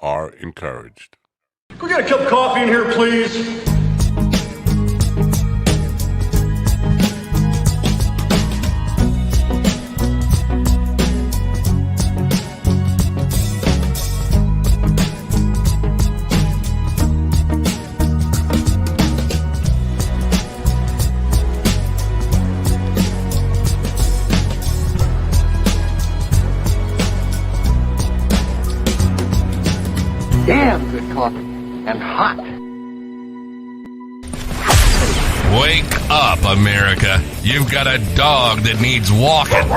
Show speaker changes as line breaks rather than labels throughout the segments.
are encouraged.
Can we get a cup of coffee in here, please?
Damn good coffee and hot.
Wake up, America. You've got a dog that needs walking.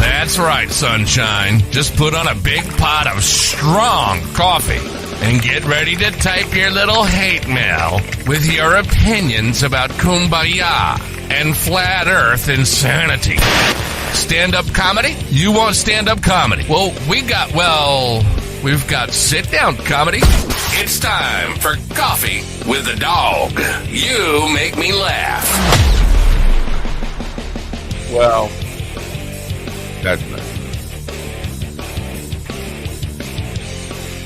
That's right, sunshine. Just put on a big pot of strong coffee and get ready to type your little hate mail with your opinions about kumbaya and flat earth insanity. Stand-up comedy? You want stand-up comedy? Well, we've got sit-down comedy. It's time for Coffee with a Dog. You make me laugh.
Well, that's nice.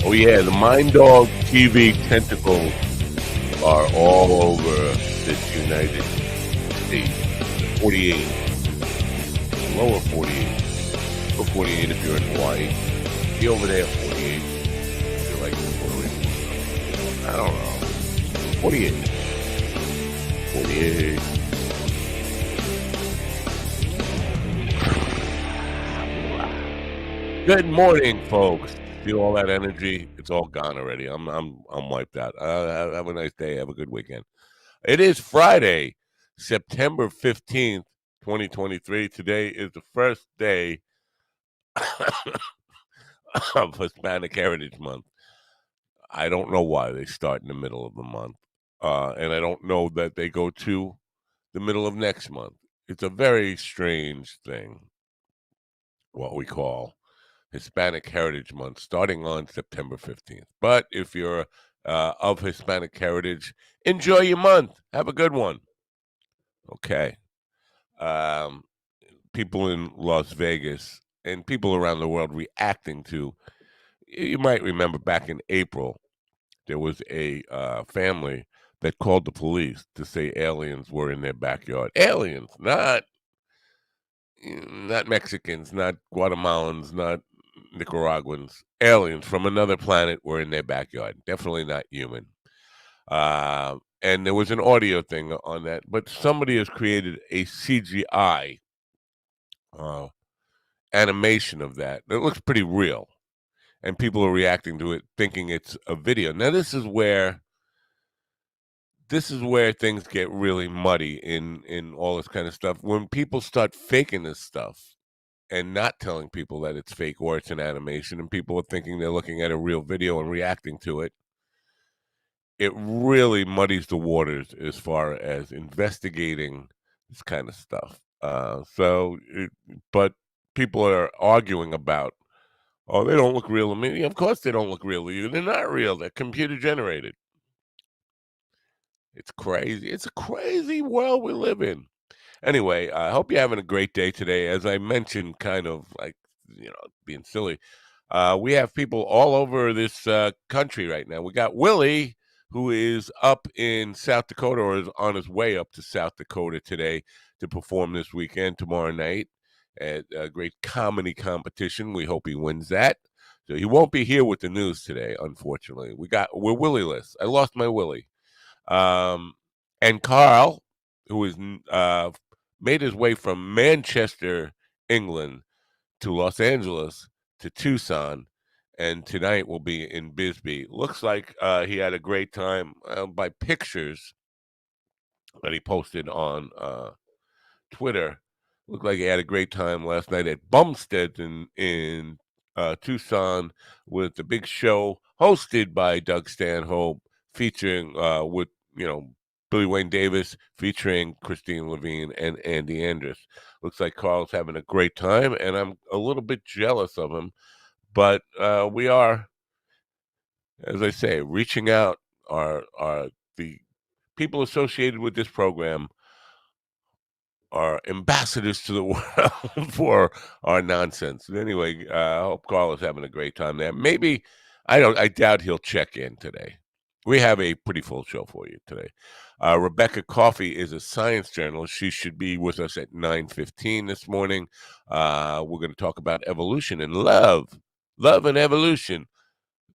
Oh yeah, the Mind Dog TV tentacles are all over this United States. 48. Lower 48. Or 48 if you're in Hawaii. Be over there 48. If you're like Puerto Rico. I don't know. 48. 48. Good morning, folks. Feel all that energy? It's all gone already. I'm wiped out. Have a nice day. Have a good weekend. It is Friday, September 15th, 2023. Today is the first day of Hispanic Heritage Month. I don't know why they start in the middle of the month. And I don't know that they go to the middle of next month. It's a very strange thing, what we call Hispanic Heritage Month, starting on September 15th. But if you're of Hispanic heritage, enjoy your month. Have a good one. Okay. People in Las Vegas and people around the world reacting to, you might remember back in April, there was a family that called the police to say aliens were in their backyard. Aliens, not Mexicans, not Guatemalans, not Nicaraguans. Aliens from another planet were in their backyard. Definitely not human. And there was an audio thing on that, but somebody has created a CGI animation of that. It looks pretty real, and people are reacting to it, thinking it's a video. Now, this is where things get really muddy in all this kind of stuff. When people start faking this stuff and not telling people that it's fake or it's an animation, and people are thinking they're looking at a real video and reacting to it, it really muddies the waters as far as investigating this kind of stuff. But people are arguing about, oh, they don't look real to me. Of course they don't look real to you. They're not real. They're computer generated. It's crazy. It's a crazy world we live in. Anyway, I hope you're having a great day today. As I mentioned, kind of like, being silly, we have people all over this country right now. We got Willie, who is up in South Dakota, or is on his way up to South Dakota today to perform this weekend, tomorrow night, at a great comedy competition. We hope he wins that. So he won't be here with the news today, unfortunately. We're Willie-less. I lost my Willie. And Carl, who is made his way from Manchester, England, to Los Angeles, to Tucson, and tonight will be in Bisbee. Looks like he had a great time by pictures that he posted on Twitter. Looked like he had a great time last night at Bumstead in Tucson with the big show hosted by Doug Stanhope, featuring with Billy Wayne Davis, featuring Christine Levine and Andy Andrus. Looks like Carl's having a great time, and I'm a little bit jealous of him. But we are, as I say, reaching out. Are the people associated with this program are ambassadors to the world for our nonsense. Anyway, I hope Carl is having a great time there. Maybe I doubt he'll check in today. We have a pretty full show for you today. Rebecca Coffey is a science journalist. She should be with us at 9:15 this morning. We're going to talk about evolution and love and evolution.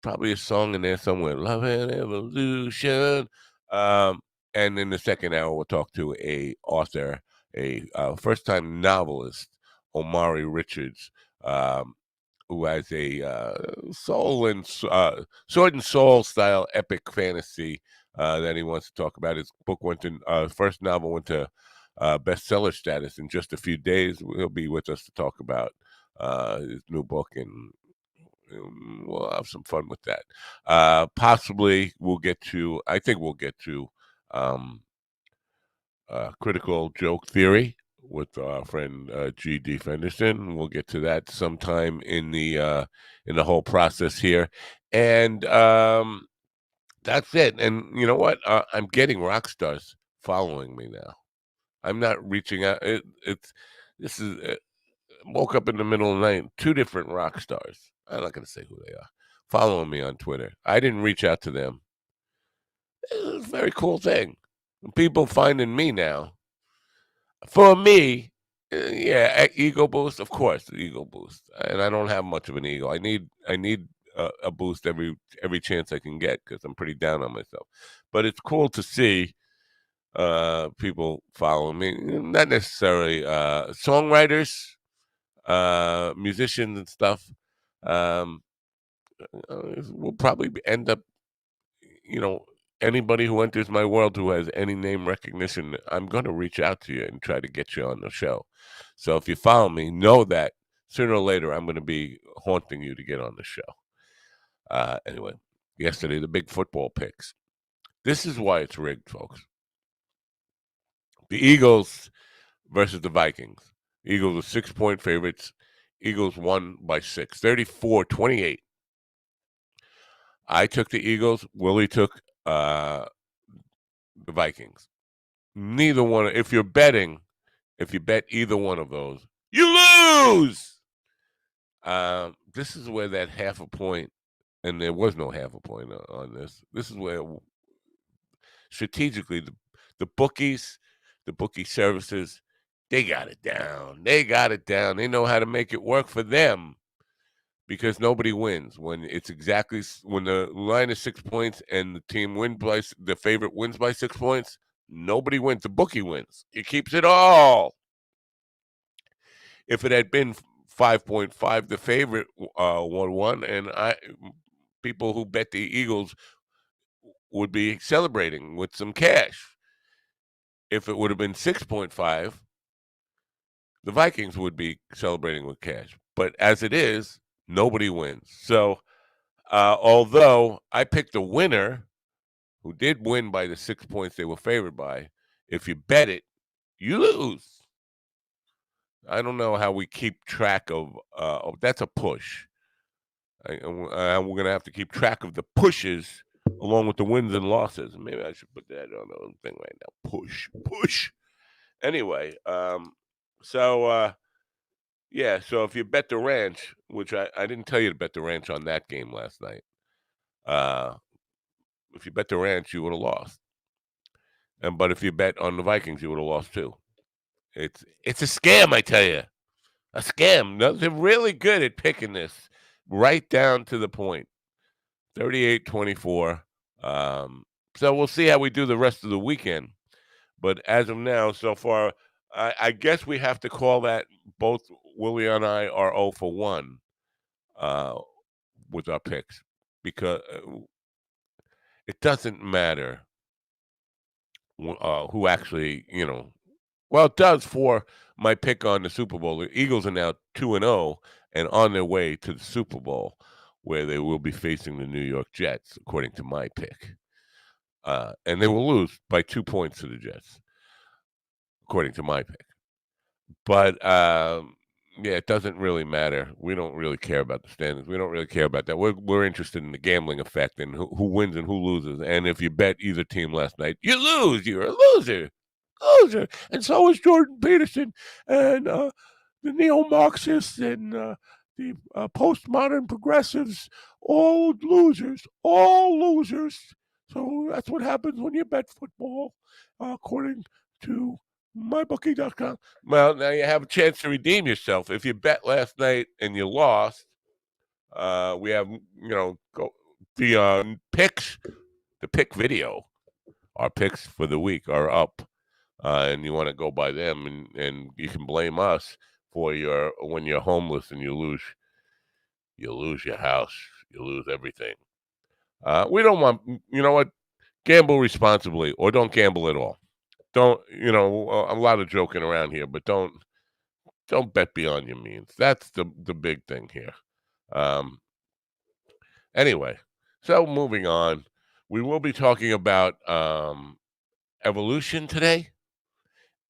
Probably a song in there somewhere. Love and evolution. Um, and in the second hour, we'll talk to a author, a first-time novelist, Omari Richards, um, who has a sword and soul style epic fantasy that he wants to talk about. His book went to first novel went to bestseller status in just a few days. He'll be with us to talk about his new book, and we'll have some fun with that. Possibly we'll get to. I think we'll get to um, critical joke theory with our friend G.D. Fenderson. We'll get to that sometime in the whole process here, and that's it. And you know what? I'm getting rock stars following me now. I'm not reaching out. It's this is woke up in the middle of the night. Two different rock stars. I'm not going to say who they are. Following me on Twitter. I didn't reach out to them. It's a very cool thing. People finding me now. For me, yeah, ego boost. Of course, the ego boost. And I don't have much of an ego. I need a boost every chance I can get because I'm pretty down on myself. But it's cool to see people following me. Not necessarily songwriters, musicians and stuff. Um, will probably end up, you know, anybody who enters my world who has any name recognition, I'm going to reach out to you and try to get you on the show. So if you follow me, know that sooner or later I'm going to be haunting you to get on the show. Anyway, yesterday, the big football picks. This is why it's rigged, folks. The Eagles versus the Vikings. Eagles are 6-point favorites. Eagles won by 6, 34-28. I took the Eagles. Willie took the Vikings. Neither one. If you bet either one of those, you lose. This is where that half a point, and there was no half a point on this. This is where strategically the bookies, the bookie services, they got it down. They got it down. They know how to make it work for them. Because nobody wins when when the line is 6 points and the favorite wins by 6 points. Nobody wins. The bookie wins. It keeps it all. If it had been 5.5, the favorite won, and people who bet the Eagles would be celebrating with some cash. If it would have been 6.5, the Vikings would be celebrating with cash. But as it is, nobody wins. So, although I picked a winner who did win by the 6 points they were favored by, if you bet it, you lose. I don't know how we keep track of that's a push. We're going to have to keep track of the pushes along with the wins and losses. Maybe I should put that on the thing right now. Push. Anyway, so yeah, so if you bet the ranch, which I didn't tell you to bet the ranch on that game last night. If you bet the ranch, you would have lost. But if you bet on the Vikings, you would have lost too. It's a scam, I tell you. A scam. No, they're really good at picking this right down to the point. 38-24. So we'll see how we do the rest of the weekend. But as of now, so far, I guess we have to call that both Willie and I are 0 for 1 with our picks because it doesn't matter who actually, well, it does for my pick on the Super Bowl. The Eagles are now 2-0 and on their way to the Super Bowl, where they will be facing the New York Jets, according to my pick. And they will lose by 2 points to the Jets, according to my pick. But, yeah, it doesn't really matter. We don't really care about the standings. We don't really care about that. We're interested in the gambling effect and who wins and who loses. And if you bet either team last night, you lose. You're a loser. loser. And so is Jordan Peterson and the neo-Marxists and the postmodern progressives, all losers, all losers. So that's what happens when you bet football, according to mybookie.com. Well, now you have a chance to redeem yourself. If you bet last night and you lost, we have, the picks, the pick video. Our picks for the week are up, and you want to go by them, and you can blame us for when you're homeless and you lose your house, you lose everything. We don't want, you know what? Gamble responsibly, or don't gamble at all. Don't, a lot of joking around here, but don't bet beyond your means. That's the big thing here. Um, anyway, so moving on, we will be talking about evolution today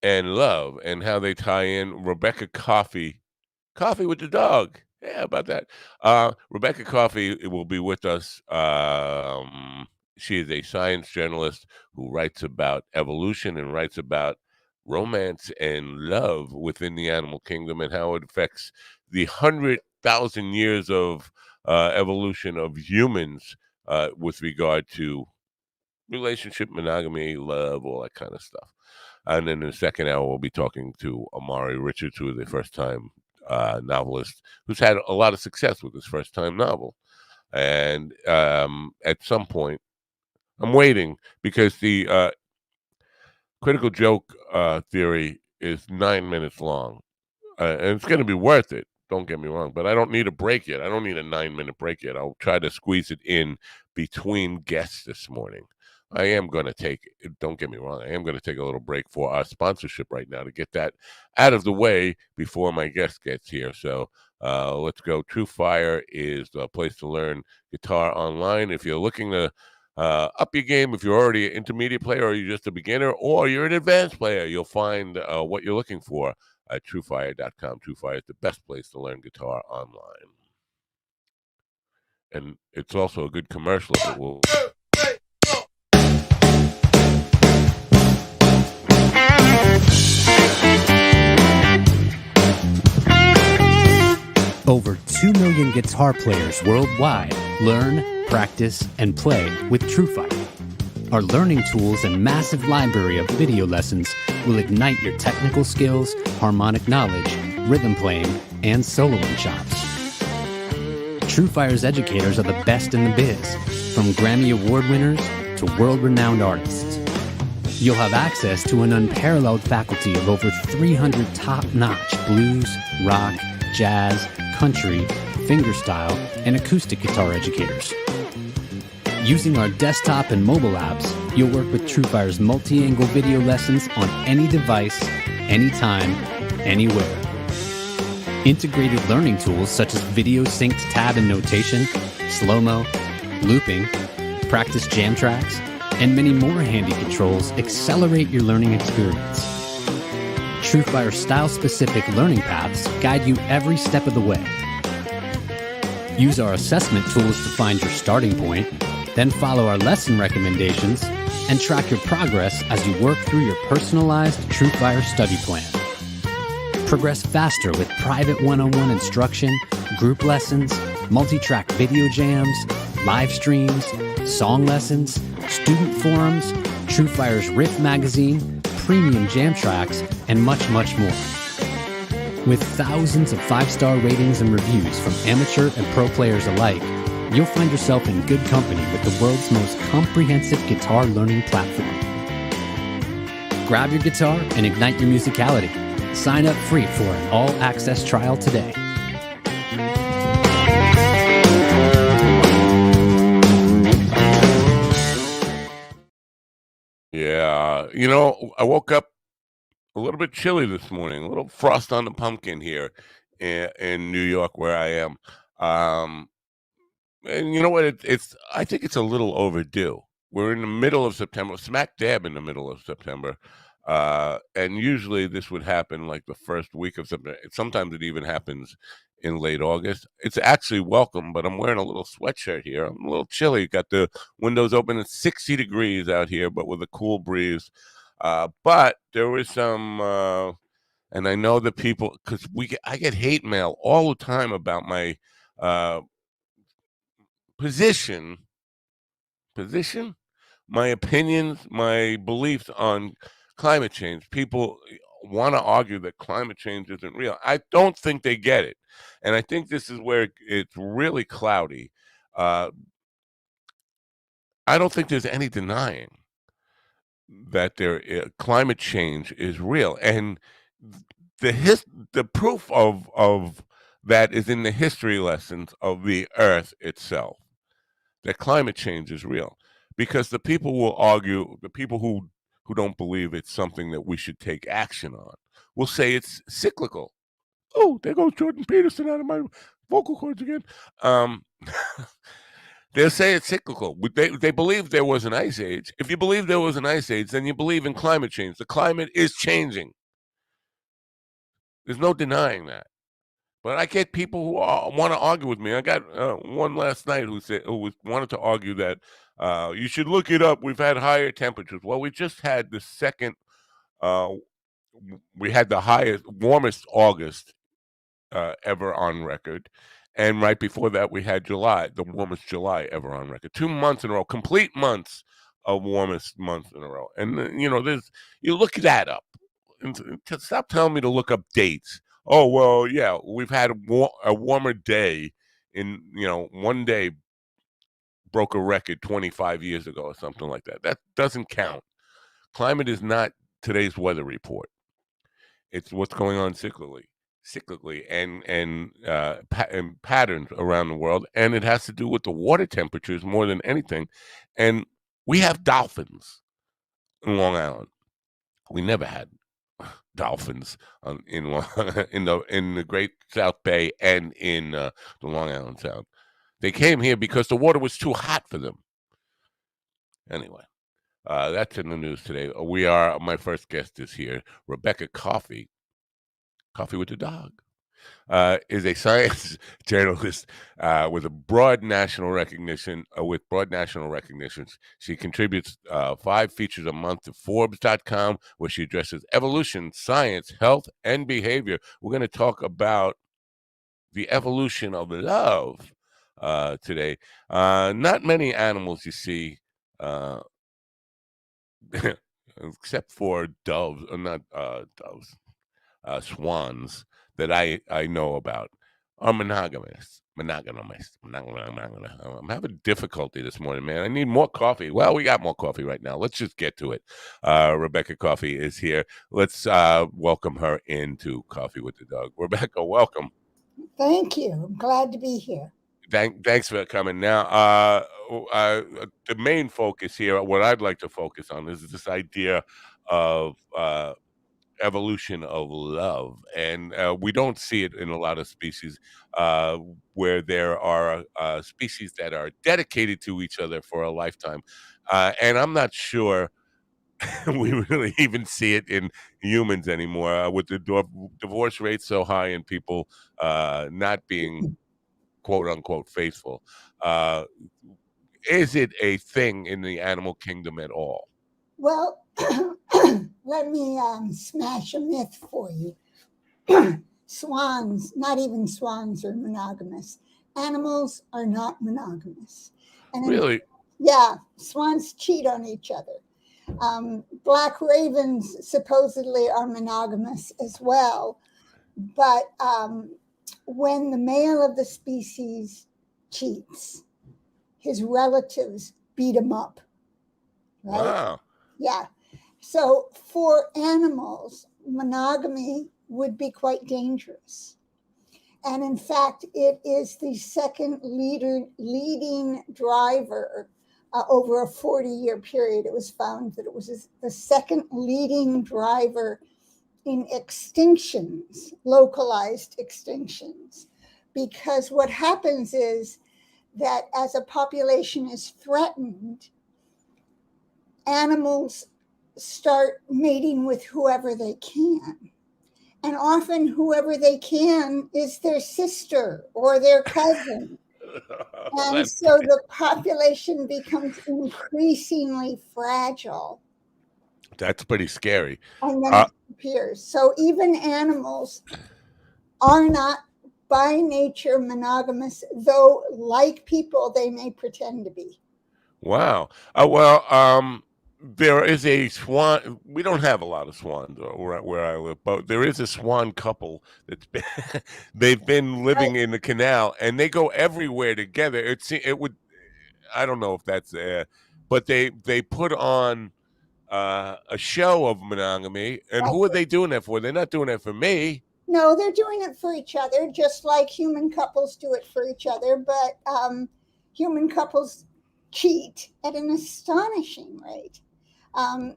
and love and how they tie in. Rebecca Coffee with the dog. Yeah, about that. Rebecca Coffee will be with us. She is a science journalist who writes about evolution and writes about romance and love within the animal kingdom and how it affects the 100,000 years of evolution of humans with regard to relationship, monogamy, love, all that kind of stuff. And then in the second hour, we'll be talking to Amari Richards, who is a first-time novelist who's had a lot of success with his first-time novel. And at some point, I'm waiting because the critical joke theory is 9 minutes long. And it's going to be worth it. Don't get me wrong, but I don't need a break yet. I don't need a 9-minute break yet. I'll try to squeeze it in between guests this morning. I am going to don't get me wrong, I am going to take a little break for our sponsorship right now to get that out of the way before my guest gets here. So let's go. True Fire is the place to learn guitar online. If you're looking to up your game, if you're already an intermediate player or you're just a beginner or you're an advanced player, you'll find what you're looking for at truefire.com. TrueFire is the best place to learn guitar online. And it's also a good commercial if it will.
Over 2 million guitar players worldwide learn, practice, and play with TrueFire. Our learning tools and massive library of video lessons will ignite your technical skills, harmonic knowledge, rhythm playing, and soloing chops. TrueFire's educators are the best in the biz, from Grammy Award winners to world-renowned artists. You'll have access to an unparalleled faculty of over 300 top-notch blues, rock, jazz, country, fingerstyle, and acoustic guitar educators. Using our desktop and mobile apps, you'll work with TrueFire's multi-angle video lessons on any device, anytime, anywhere. Integrated learning tools such as video synced tab and notation, slow-mo, looping, practice jam tracks, and many more handy controls accelerate your learning experience. TrueFire style-specific learning paths guide you every step of the way. Use our assessment tools to find your starting point, then follow our lesson recommendations and track your progress as you work through your personalized TrueFire study plan. Progress faster with private one-on-one instruction, group lessons, multi-track video jams, live streams, song lessons, student forums, TrueFire's Riff magazine, premium jam tracks, and much, much more. With thousands of 5-star ratings and reviews from amateur and pro players alike, you'll find yourself in good company with the world's most comprehensive guitar learning platform. Grab your guitar and ignite your musicality. Sign up free for an all-access trial today.
Yeah, I woke up a little bit chilly this morning, a little frost on the pumpkin here in New York where I am. And you know what? I think it's a little overdue. We're in the middle of September, smack dab in the middle of September. And usually this would happen like the first week of September. Sometimes it even happens in late August. It's actually welcome, but I'm wearing a little sweatshirt here. I'm a little chilly. Got the windows open. It's 60 degrees out here, but with a cool breeze. But there was some, and I know the people because I get hate mail all the time about my uh, position, position, my opinions, my beliefs on climate change. People want to argue that climate change isn't real. I don't think they get it, and I think this is where it's really cloudy. Uh, I don't think there's any denying that climate change is real, and the proof of that is in the history lessons of the Earth itself. That climate change is real, because the people will argue, the people who don't believe it's something that we should take action on, will say it's cyclical. Oh, there goes Jordan Peterson out of my vocal cords again. Um, They'll say it's cyclical. They believe there was an ice age. If you believe there was an ice age, then you believe in climate change. The climate is changing. There's no denying that. But I get people who want to argue with me. I got one last night wanted to argue that you should look it up. We've had higher temperatures. Well, we just had the second. Uh, we had the warmest August ever on record. And right before that, we had July, the warmest July ever on record. 2 months in a row, complete months of warmest months in a row. And, you look that up. And stop telling me to look up dates. Oh, well, yeah, we've had a warmer day one day broke a record 25 years ago or something like that. That doesn't count. Climate is not today's weather report. It's what's going on cyclically, and patterns around the world, and it has to do with the water temperatures more than anything. And we have dolphins in Long Island. We never had dolphins in in the Great South Bay and in the Long Island Sound. They came here because the water was too hot for them. Anyway, that's in the news today. My first guest is here, Rebecca Coffee with the Dog. Is a science journalist with broad national recognition. She contributes 5 features a month to Forbes.com, where she addresses evolution, science, health, and behavior. We're going to talk about the evolution of love today. Not many animals you see, except for doves, or not doves, swans that I know about are monogamous. I'm having difficulty this morning, man. I need more coffee. Well, we got more coffee right now. Let's just get to it. Rebecca Coffee is here. Let's welcome her into Coffee with the Dog. Rebecca, welcome.
Thank you. I'm glad to be here.
Thanks for coming. Now, the main focus here, what I'd like to focus on, is this idea of evolution of love, and we don't see it in a lot of species, where there are species that are dedicated to each other for a lifetime, and I'm not sure we really even see it in humans anymore, with the divorce rate so high and people not being quote unquote faithful. Uh, is it a thing in the animal kingdom at all?
Well, let me smash a myth for you. Swans, not even swans, are monogamous. Animals are not monogamous. And
Really?
Yeah, swans cheat on each other. Black ravens supposedly are monogamous as well. But when the male of the species cheats, his relatives beat him up. Right?
Wow.
Yeah. So for animals, monogamy would be quite dangerous. And in fact, it is the second leading driver over a 40-year period. It was found that it was the second leading driver in extinctions, localized extinctions. Because what happens is that as a population is threatened, animals start mating with whoever they can. And often whoever they can is their sister or their cousin. And so the population becomes increasingly fragile.
That's pretty scary.
and then
Uh,
it disappears. So even animals are not by nature monogamous, though, like people, they may pretend to be.
wow. Well, there is a swan. We don't have a lot of swans where I live, but there is a swan couple that's been they've been
Right,
living in the canal, and they go everywhere together. It would. I don't know if that's but they put on a show of monogamy, and
right.
who are they doing that for? They're not doing that for me.
No, they're doing it for each other, just like human couples do it for each other. But human couples cheat at an astonishing rate. And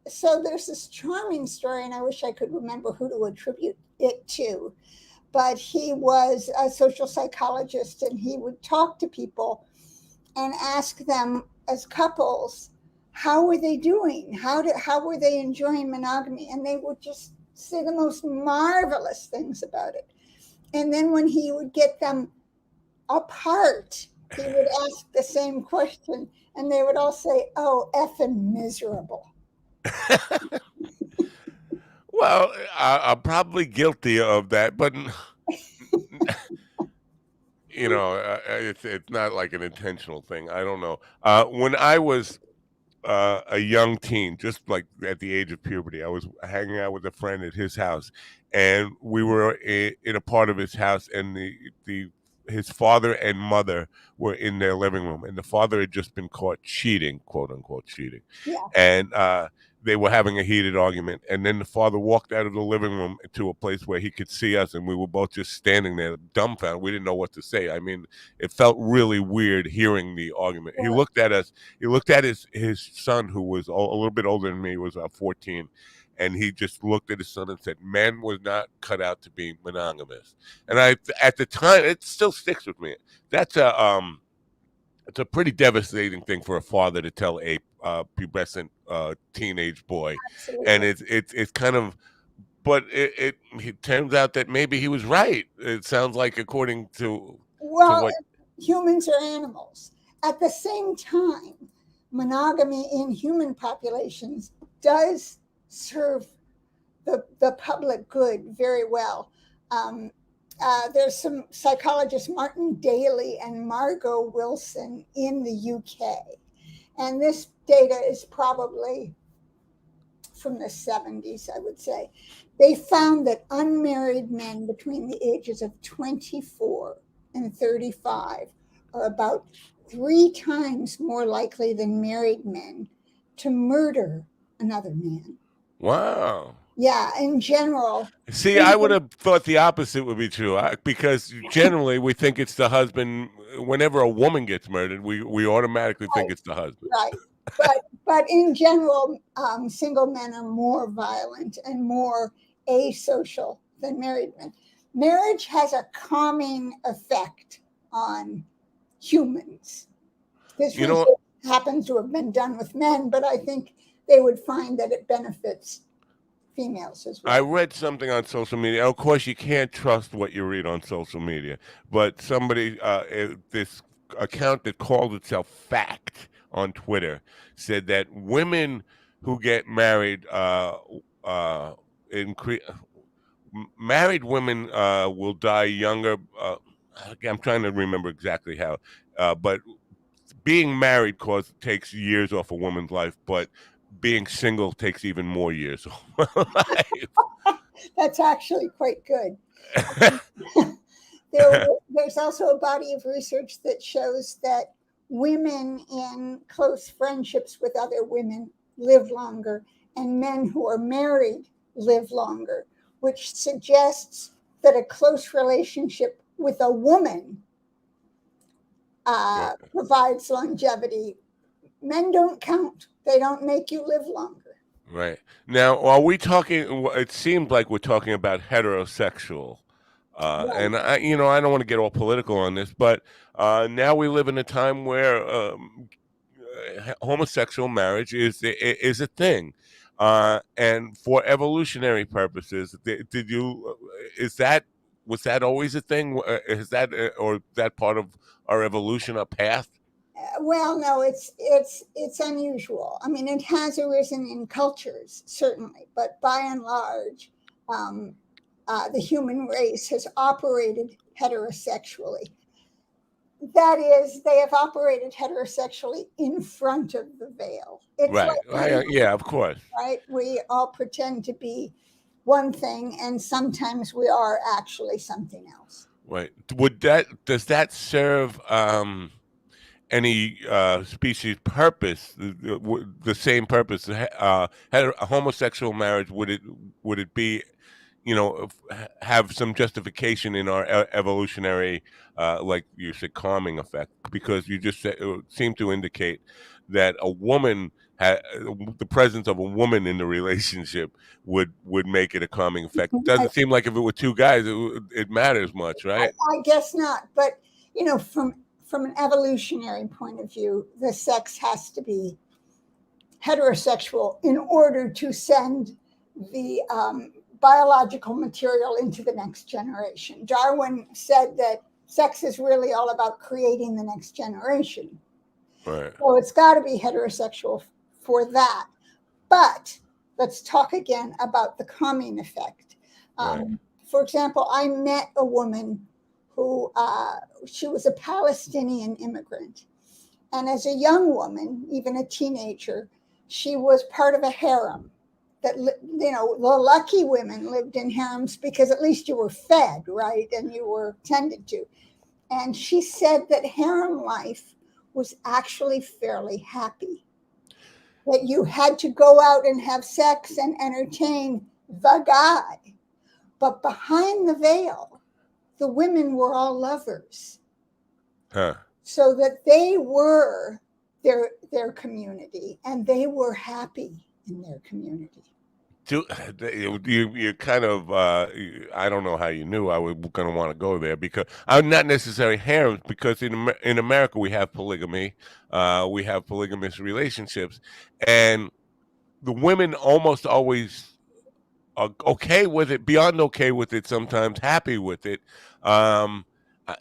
so there's this charming story, and I wish I could remember who to attribute it to. But he was a social psychologist, and he would talk to people and ask them as couples, how were they doing? How were they enjoying monogamy? And they would just say the most marvelous things about it. And then when he would get them apart, he would ask the same question, and they would all say, "Oh, effing miserable."
Well, I'm probably guilty of that, but it's not like an intentional thing. I don't know. When I was a young teen, just like at the age of puberty, I was hanging out with a friend at his house, and we were in a part of his house, and the his father and mother were in their living room, and the father had just been caught cheating, quote unquote cheating,
Yeah,
and they were having a heated argument, and then the father walked out of the living room to a place where he could see us, and we were both just standing there dumbfounded. We didn't know what to say. I mean, it felt really weird hearing the argument. He
sure.
looked at us. He looked at his son, who was a little bit older than me, was 14, and he just looked at his son and said, "Man was not cut out to be monogamous." And at the time, it still sticks with me. That's it's a pretty devastating thing for a father to tell a pubescent teenage boy, and
Absolutely.
it's kind of. But it turns out that maybe he was right. It sounds like, according to
Well,
what.
humans are animals. At the same time, monogamy in human populations does serve the public good very well. Um, there's some psychologists, Martin Daly and Margot Wilson, in the UK. And this data is probably from the 70s, I would say. They found that unmarried men between the ages of 24 and 35 are about 3 times more likely than married men to murder another man.
Wow.
Yeah, in general.
See, I would have thought the opposite would be true, because generally we think it's the husband. Whenever a woman gets murdered, we automatically think
Right,
it's the husband.
right. But in general, single men are more violent and more asocial than married men. Marriage has a calming effect on humans. This
You know,
research happens to have been done with men, but I think they would find that it benefits females as
I
well.
read something on social media. Of course, you can't trust what you read on social media, but this account that called itself Fact on Twitter said that women who get married, increase married women will die younger. I'm trying to remember exactly how, but being married takes years off a woman's life, but being single takes even more years off her
That's actually quite good.
life.
There's also a body of research that shows that women in close friendships with other women live longer, and men who are married live longer, which suggests that a close relationship with a woman
Right.
provides longevity. Men don't count, they don't make you live longer.
Right. Now, are we talking? It seems like we're talking about heterosexual,
Right.
and I don't want to get all political on this, but now we live in a time where homosexual marriage is a thing, and for evolutionary purposes, did you is that was that always a thing? Is that or that part of our evolution a path?
Well, no, it's unusual. I mean, it has arisen in cultures certainly, but by and large, um, the human race has operated heterosexually. That is, they have operated heterosexually in front of the veil. It's
Right.
like we,
Yeah, of course.
right? We all pretend to be one thing, and sometimes we are actually something else.
Right. Does that serve any species purpose, the same purpose? A homosexual marriage, would it be, have some justification in our evolutionary, like you said, calming effect? Because you just seem to indicate that the presence of a woman in the relationship would make it a calming effect.
I,
Doesn't seem like if it were two guys, it matters much, right?
I guess not, but from an evolutionary point of view, the sex has to be heterosexual in order to send the biological material into the next generation. Darwin said that sex is really all about creating the next generation.
Right.
So it's got to be heterosexual for that. But let's talk again about the calming effect.
Right.
For example, I met a woman who she was a Palestinian immigrant. And as a young woman, even a teenager, she was part of a harem that, the lucky women lived in harems because at least you were fed, right? And you were tended to. And she said that harem life was actually fairly happy, that you had to go out and have sex and entertain the guy. But behind the veil, the women were all lovers.
Huh.
So that they were their community and they were happy in their community.
You kind of, I don't know how you knew I was going to want to go there, because I'm not necessarily harems, because in America we have polygamy, we have polygamous relationships, and the women almost always are okay with it, beyond okay with it, sometimes happy with it. Um, I,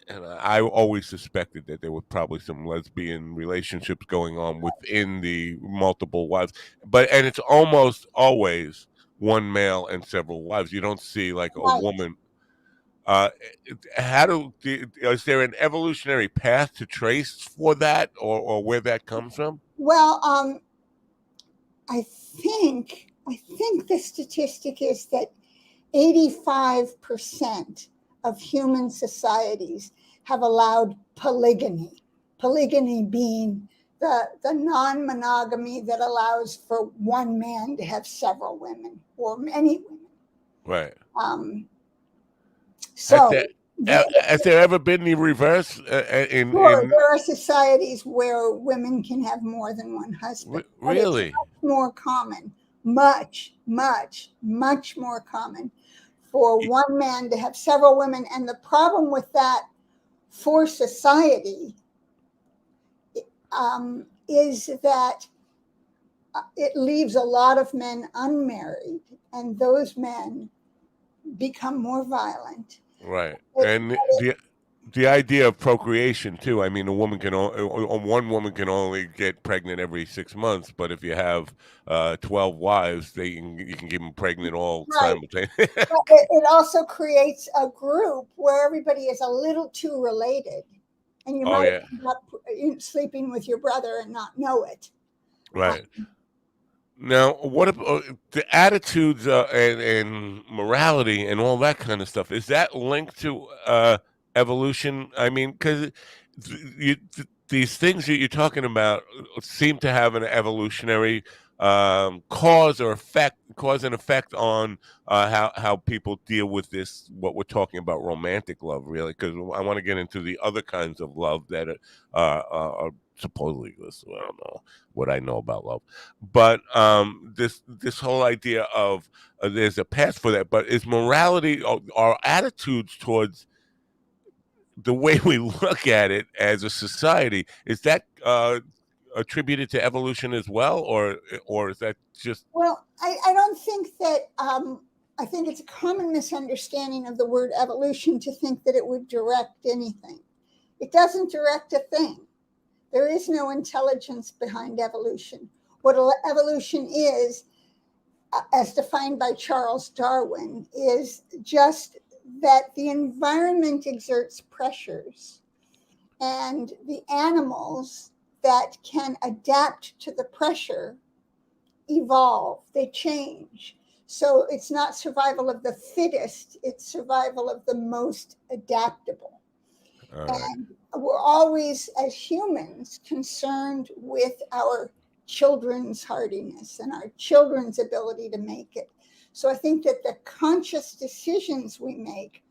and I always suspected that there were probably some lesbian relationships going on within the multiple wives, and it's almost always one male and several wives. You don't see like a
Right.
woman. Is there an evolutionary path to trace for that, or where that comes from?
Well, I think the statistic is that 85% of human societies have allowed polygamy. Polygamy being the non-monogamy that allows for one man to have several women or many women.
Right. Has
So
there
the,
has there ever been the reverse
sure,
in
there are societies where women can have more than one husband, but it's
really?
much more common, much, much, much more common for one man to have several women. And the problem with that for society is that it leaves a lot of men unmarried, and those men become more violent.
Right.
It,
And the idea of procreation too. I mean, one woman can only get pregnant every 6 months, but if you have 12 wives, you can get them pregnant all
right.
simultaneously.
But it also creates a group where everybody is a little too related, and you
Oh
might
yeah.
end up sleeping with your brother and not know it.
Right. Now, what about the attitudes, and morality and all that kind of stuff? Is that linked to evolution? I mean, because these things that you're talking about seem to have an evolutionary cause and effect on how people deal with this. What we're talking about, romantic love, really, because I want to get into the other kinds of love that are supposedly this. I don't know what I know about love. But this whole idea of there's a path for that, but is morality, our attitudes towards the way we look at it as a society, is that attributed to evolution as well, or is that just
Well, I don't think that. I think it's a common misunderstanding of the word evolution to think that it would direct anything. It doesn't direct a thing. There is no intelligence behind evolution. What evolution is, as defined by Charles Darwin, is just that the environment exerts pressures, and the animals that can adapt to the pressure evolve, they change. So it's not survival of the fittest, it's survival of the most adaptable.
All right.
And we're always, as humans, concerned with our children's hardiness and our children's ability to make it. So I think that the conscious decisions we make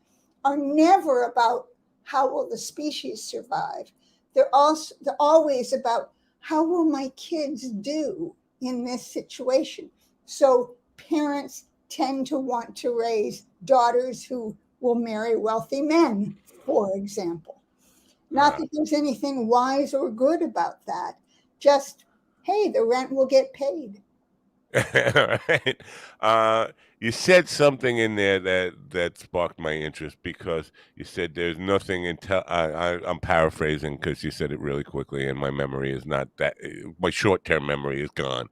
are never about how will the species survive. They're always about how will my kids do in this situation. So parents tend to want to raise daughters who will marry wealthy men, for example. Not that there's anything wise or good about that. Just, hey, the rent will get paid.
All right. You said something in there that sparked my interest because you said there's nothing I'm paraphrasing because you said it really quickly, and my memory is not that. My short-term memory is gone,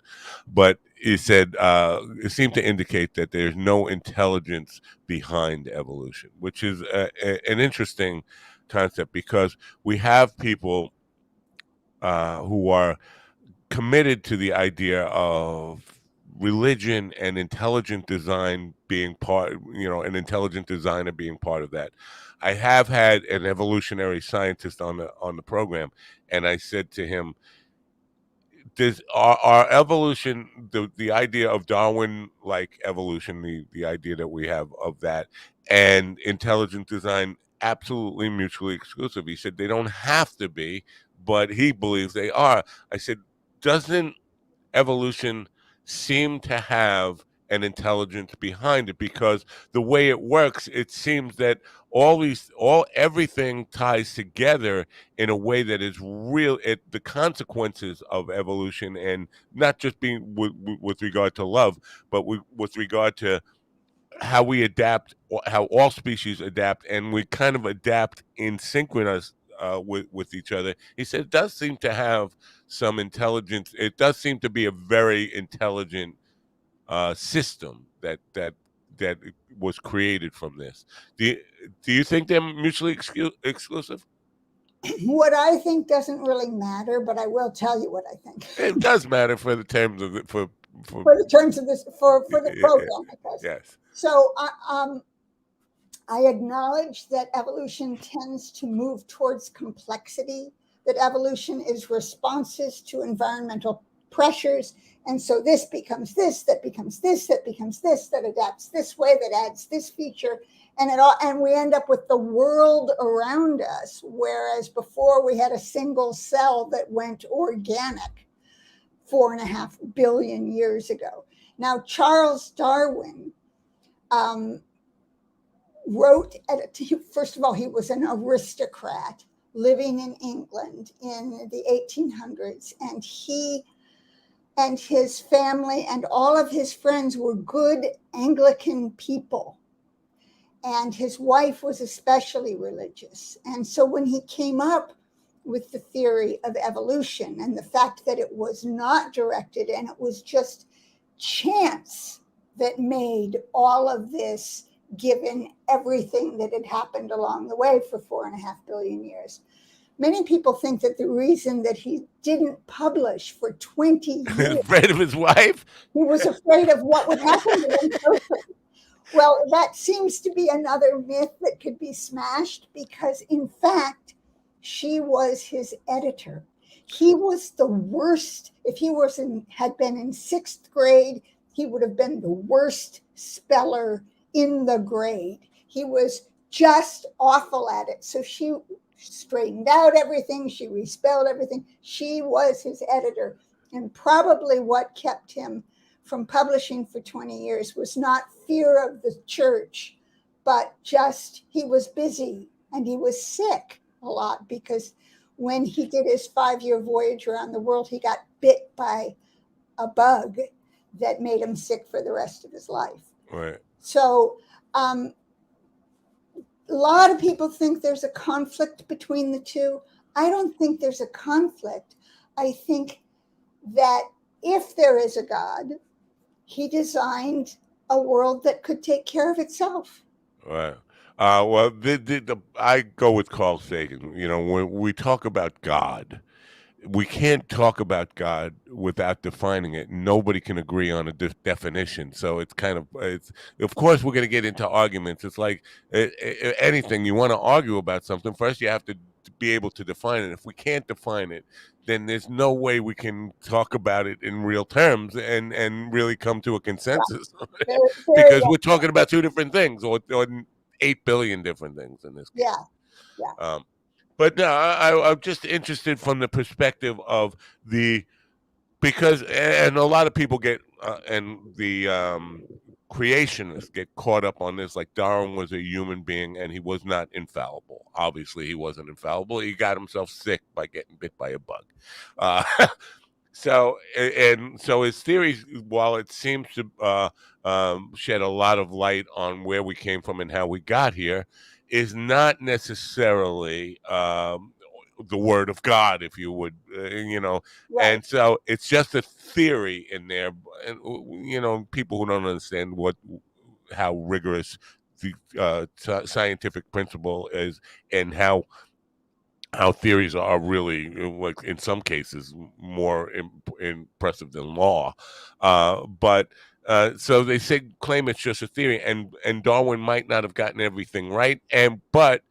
but you said it seemed to indicate that there's no intelligence behind evolution, which is an interesting concept because we have people who are committed to the idea of religion and intelligent design being part, an intelligent designer being part of that. I have had an evolutionary scientist on the program, and I said to him, does our evolution, the idea of Darwin like evolution, the idea that we have of that, and intelligent design absolutely mutually exclusive? He said they don't have to be, but he believes they are. I said, doesn't evolution seem to have an intelligence behind it? Because the way it works, it seems that everything ties together in a way that is real. The consequences of evolution, and not just being with regard to love, but with regard to how we adapt, how all species adapt, and we kind of adapt in synchronous with each other. He said it does seem to have some intelligence. It does seem to be a very intelligent system that was created from this. Do you, do you think they're mutually exclusive?
What I think doesn't really matter, but I will tell you what I think.
It does matter for the terms of it for
For the terms of this, for the program, it does.
yes.
So I acknowledge that evolution tends to move towards complexity, that evolution is responses to environmental pressures. And so this becomes this, that becomes this, that becomes this, that adapts this way, that adds this feature. And we end up with the world around us, whereas before we had a single cell that went organic 4.5 billion years ago. Now, Charles Darwin wrote, first of all, he was an aristocrat living in England in the 1800s, and he and his family and all of his friends were good Anglican people. And his wife was especially religious. And so when he came up with the theory of evolution and the fact that it was not directed and it was just chance that made all of this, given everything that had happened along the way for 4.5 billion years. Many people think that the reason that he didn't publish for 20 years,
Afraid of his wife?
he was afraid of what would happen to him personally. Well, that seems to be another myth that could be smashed because, in fact, she was his editor. He was the worst. If he had been in 6th grade, he would have been the worst speller in the grade. He was just awful at it. So she straightened out everything. She respelled everything. She was his editor. And probably what kept him from publishing for 20 years was not fear of the church, but just he was busy and he was sick a lot because when he did his 5-year voyage around the world, he got bit by a bug that made him sick for the rest of his life.
Right.
So a lot of people think there's a conflict between the two. I don't think there's a conflict. I think that if there is a God, he designed a world that could take care of itself.
Right. Well, I go with Carl Sagan. You know, when we talk about God, we can't talk about God without defining it. Nobody can agree on a definition. So it's kind of it's. Of course, we're going to get into arguments. It's like anything you want to argue about something. First, you have to be able to define it. If we can't define it, then there's no way we can talk about it in real terms and really come to a consensus
Very, very
because
well.
we're talking about two different things or 8 billion different things in this case.
Yeah, yeah.
Um, but no, I'm just interested from the perspective of the because and a lot of people get and the creationists get caught up on this like Darwin was a human being and he was not infallible. Obviously, he wasn't infallible. He got himself sick by getting bit by a bug. Uh, so his theory, while it seems to shed a lot of light on where we came from and how we got here, is not necessarily the word of God, if you would,
Right.
And so it's just a theory in there, and people who don't understand how rigorous the scientific principle is and how theories are really, like in some cases, more impressive than law. But so they claim it's just a theory, and Darwin might not have gotten everything right, but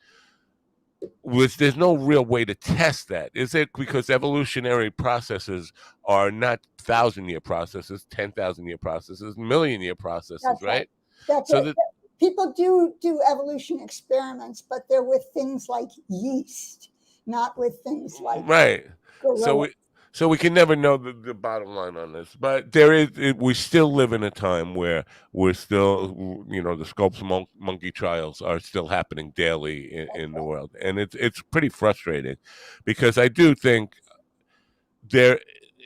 there's no real way to test that, is it? Because evolutionary processes are not 1,000-year processes, 10,000-year processes, million-year processes,
That's right.
right?
That's
So
right.
that
People do evolution experiments, but they're with things like yeast, not with things like
right. So
gorilla.
we can never know the bottom line on this, but there is we still live in a time where we're still, the Scopes monkey trials are still happening daily in the world, and it's pretty frustrating because I do think there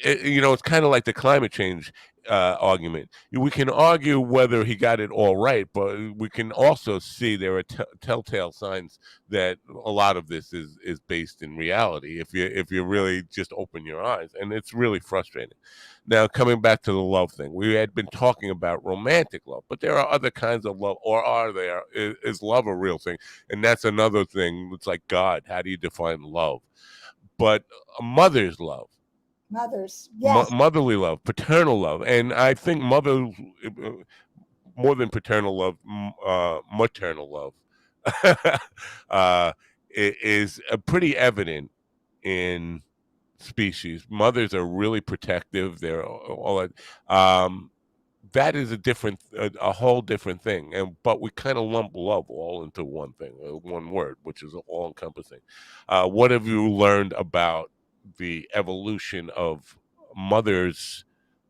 it's kind of like the climate change argument. We can argue whether he got it all right, but we can also see there are telltale signs that a lot of this is based in reality if you really just open your eyes, and it's really frustrating. Now, coming back to the love thing, we had been talking about romantic love, but there are other kinds of love, or are there? Is love a real thing? And that's another thing. It's like God, how do you define love? But a mother's love,
Mothers, yes.
motherly love, paternal love, and I think more than paternal love, maternal love, is pretty evident in species. Mothers are really protective. They're all that is a whole different thing, but we kind of lump love all into one thing, one word, which is all encompassing. What have you learned about the evolution of mothers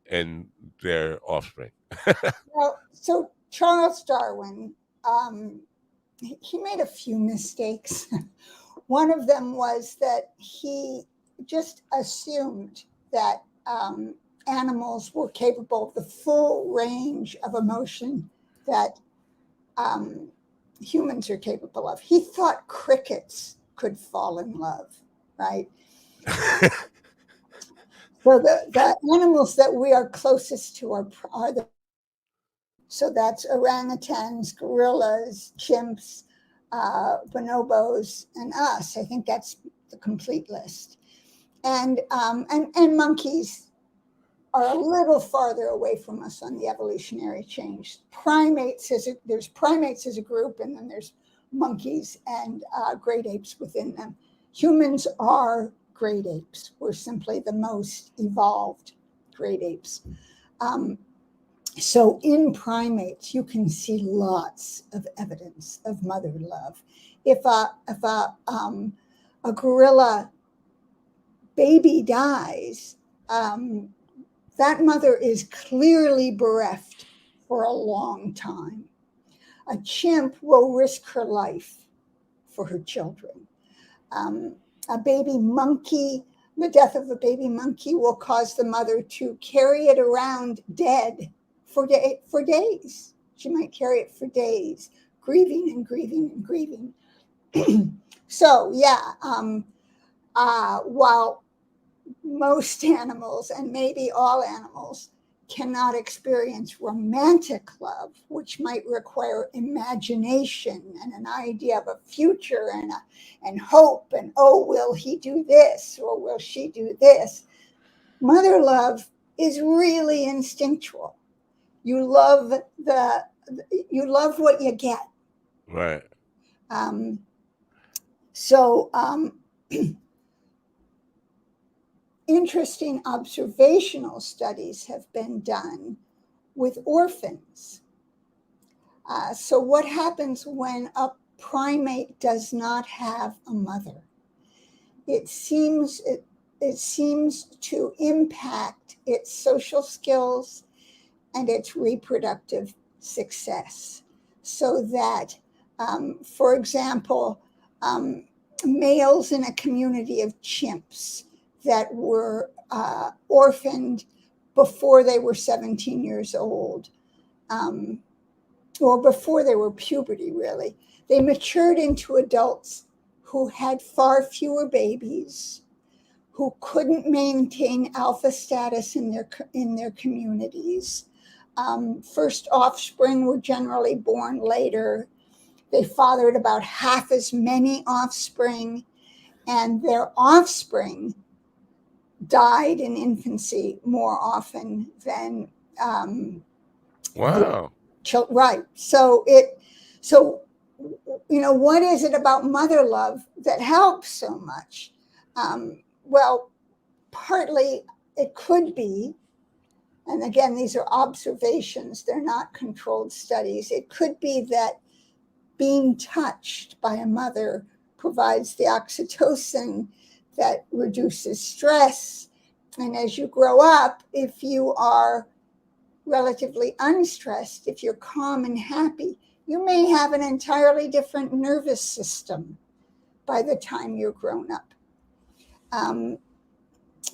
and their offspring?
Well, so Charles Darwin, um, he made a few mistakes. One of them was that he just assumed that animals were capable of the full range of emotion that humans are capable of. He thought crickets could fall in love, right? So the animals that we are closest to are the so that's orangutans, gorillas, chimps, bonobos, and us. I think that's the complete list. And monkeys are a little farther away from us on the evolutionary change. There's primates as a group, and then there's monkeys and great apes within them. Humans are great apes. We're simply the most evolved great apes. So in primates, you can see lots of evidence of mother love. If a gorilla baby dies, that mother is clearly bereft for a long time. A chimp will risk her life for her children. A baby monkey, the death of a baby monkey will cause the mother to carry it around dead for days. She might carry it for days, grieving and grieving and grieving. So, yeah, while most animals, and maybe all animals, cannot experience romantic love, which might require imagination and an idea of a future and hope and, oh, will he do this or will she do this? Mother love is really instinctual. You love what you get.
Right.
Um, so interesting observational studies have been done with orphans. So what happens when a primate does not have a mother? It seems to impact its social skills and its reproductive success. So that, for example, males in a community of chimps that were orphaned before they were 17 years old, or before they were puberty, really, they matured into adults who had far fewer babies, who couldn't maintain alpha status in their communities. First offspring were generally born later. They fathered about half as many offspring, and their offspring died in infancy more often than
Wow.
right. So what is it about mother love that helps so much? Well, partly it could be, and again, these are observations, they're not controlled studies. It could be that being touched by a mother provides the oxytocin that reduces stress. And as you grow up, if you are relatively unstressed, if you're calm and happy, you may have an entirely different nervous system by the time you're grown up.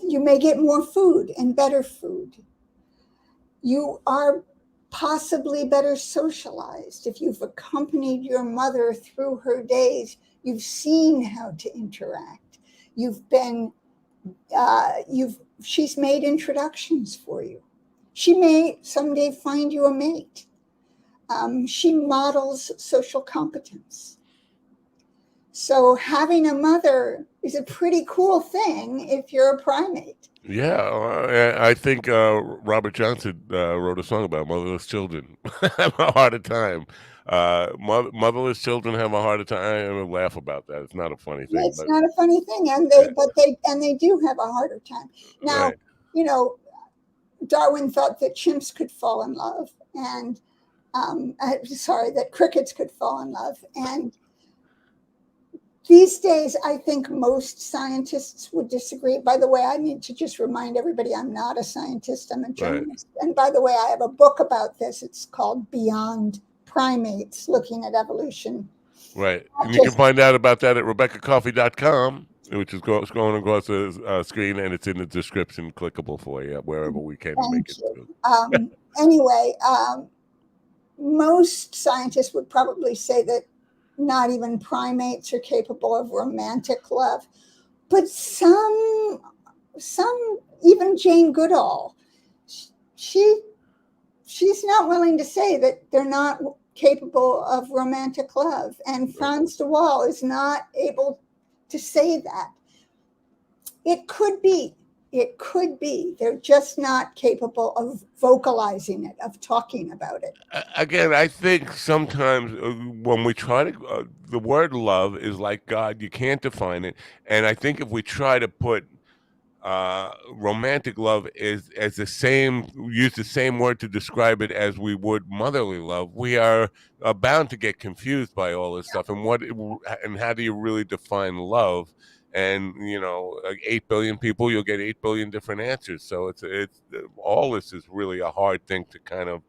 You may get more food and better food. You are possibly better socialized. If you've accompanied your mother through her days, you've seen how to interact. She's made introductions for you. She may someday find you a mate. She models social competence. So having a mother is a pretty cool thing if you're a primate.
Yeah, I think Robert Johnson wrote a song about motherless children have a harder time. Motherless children have a harder time. I laugh about that. It's not a funny thing,
It's
but
not a funny thing, and they do have a harder time. Now,
right,
Darwin thought that chimps could fall in love, and that crickets could fall in love, and these days, I think most scientists would disagree. By the way, I need to just remind everybody I'm not a scientist, I'm a
right,
journalist. And by the way, I have a book about this. It's called Beyond Primates, Looking at Evolution.
right. And you can
Just
find out about that at RebeccaCoffee.com, which is going across the screen, and it's in the description, clickable for you wherever we can
thank
make it
you.
to.
Anyway, most scientists would probably say that not even primates are capable of romantic love, but some, even Jane Goodall, she's not willing to say that they're not capable of romantic love, and Franz de Waal is not able to say that. It could be. They're just not capable of vocalizing it, of talking about it.
Again, I think sometimes when we try to, the word love is like God. You can't define it. And I think if we try to put romantic love is as use the same word to describe it as we would motherly love, we are bound to get confused by all this stuff. And how do you really define love? And like 8 billion people, you'll get 8 billion different answers. So it's all this is really a hard thing to kind of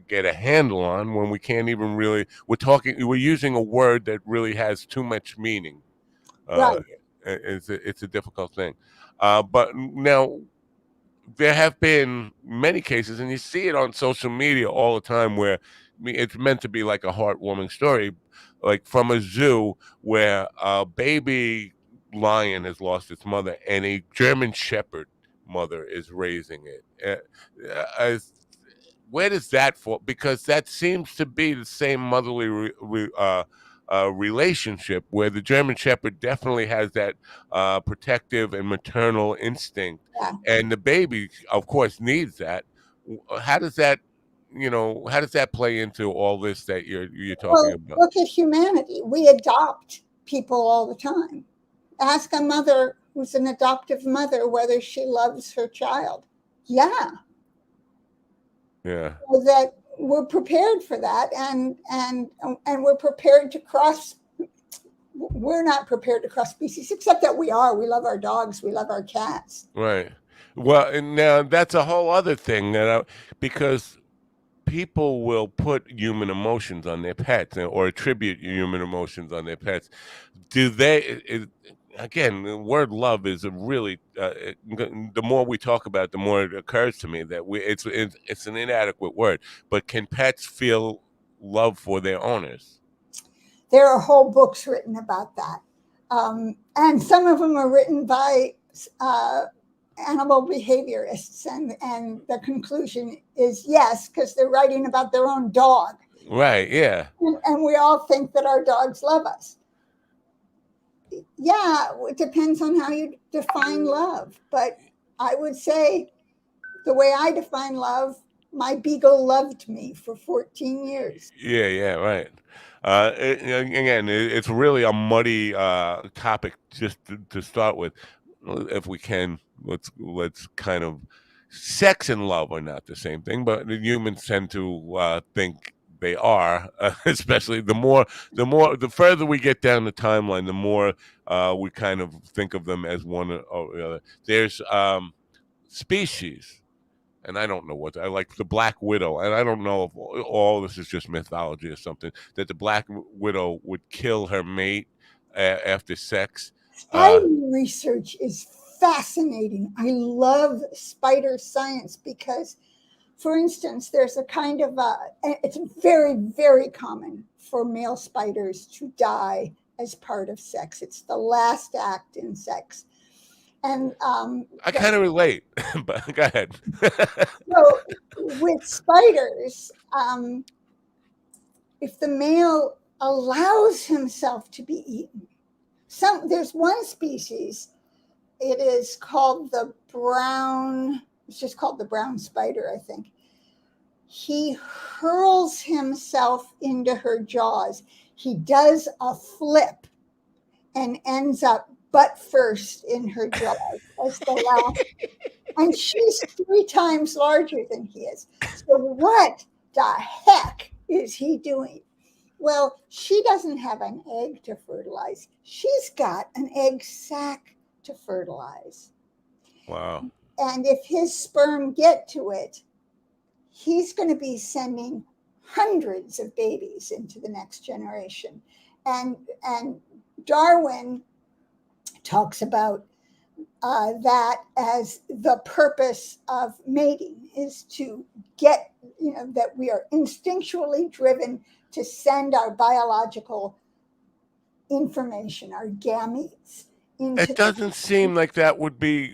get a handle on when we can't even really. We're using a word that really has too much meaning. Uh,
Right.
it's a difficult thing. But now there have been many cases, and you see it on social media all the time, where it's meant to be like a heartwarming story, like from a zoo where a baby lion has lost its mother, and a German Shepherd mother is raising it. Where does that fall? Because that seems to be the same motherly relationship, where the German Shepherd definitely has that protective and maternal instinct,
Yeah.
and the baby, of course, needs that. How does that, how does that play into all this that you're talking
Well,
about?
look at humanity. We adopt people all the time. Ask a mother who's an adoptive mother whether she loves her child. Yeah,
Yeah.
so that we're prepared for that, and we're prepared to cross. We're not prepared to cross species, except that we are. We love our dogs. We love our cats.
Right. Well, and now that's a whole other thing because people will put human emotions on their pets, or attribute human emotions on their pets. Do they? Again, the word love is a really. The more we talk about it, the more it occurs to me that it's an inadequate word. But can pets feel love for their owners?
There are whole books written about that, and some of them are written by animal behaviorists, and the conclusion is yes, because they're writing about their own dog,
Right. Yeah.
and we all think that our dogs love us. Yeah, it depends on how you define love, but I would say the way I define love, my beagle loved me for 14 years.
Yeah, yeah, right. Again, it's really a muddy topic just to start with. If we can, let's kind of sex and love are not the same thing, but the humans tend to think they are. Especially the further we get down the timeline, the more we kind of think of them as one or the other. There's species, and I don't know what I like the Black Widow, and I don't know if all this is just mythology or something, that the Black Widow would kill her mate after sex. Uh,
Spider research is fascinating. I love spider science because, for instance, there's a kind of it's very, very common for male spiders to die as part of sex. It's the last act in sex. And
I kind of relate, but go ahead.
so with spiders, if the male allows himself to be eaten, there's one species, it is called the brown, it's just called the brown spider, I think. He hurls himself into her jaws. He does a flip and ends up butt first in her jaws as the last. And she's 3 times larger than he is. So what the heck is he doing? Well, she doesn't have an egg to fertilize. She's got an egg sac to fertilize.
Wow.
And if his sperm get to it, he's going to be sending hundreds of babies into the next generation. And Darwin talks about that as the purpose of mating, is to get, that we are instinctually driven to send our biological information, our gametes, into.
It doesn't seem like that would be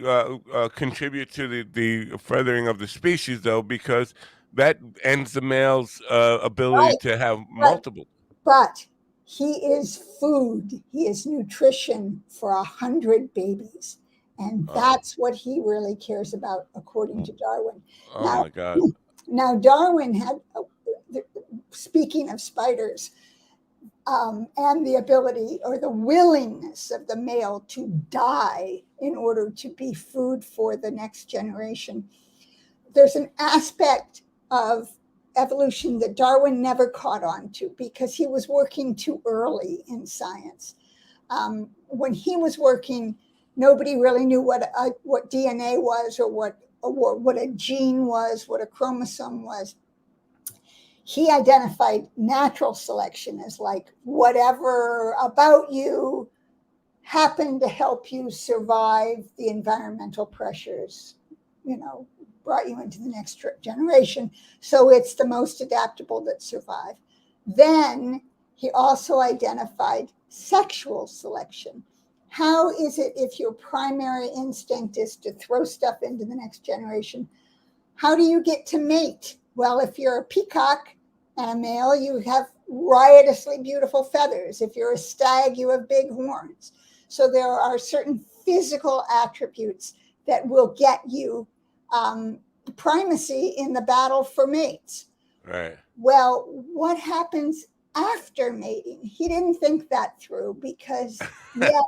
contribute to the furthering of the species, though, because that ends the male's ability
Right,
to have
right.
multiple.
But he is food. He is nutrition for 100 babies. And that's what he really cares about, according to Darwin.
Oh my God.
Now Darwin had, speaking of spiders, and the ability or the willingness of the male to die in order to be food for the next generation. There's an aspect of evolution that Darwin never caught on to because he was working too early in science. When he was working, nobody really knew what DNA was, or what a gene was, what a chromosome was. He identified natural selection as like whatever about you happened to help you survive the environmental pressures, brought you into the next generation. So it's the most adaptable that survive. Then he also identified sexual selection. how is it if your primary instinct is to throw stuff into the next generation? How do you get to mate? Well, if you're a peacock and a male, you have riotously beautiful feathers. If you're a stag, you have big horns. So there are certain physical attributes that will get you primacy in the battle for mates.
Right.
Well, what happens after mating? He didn't think that through because, yeah,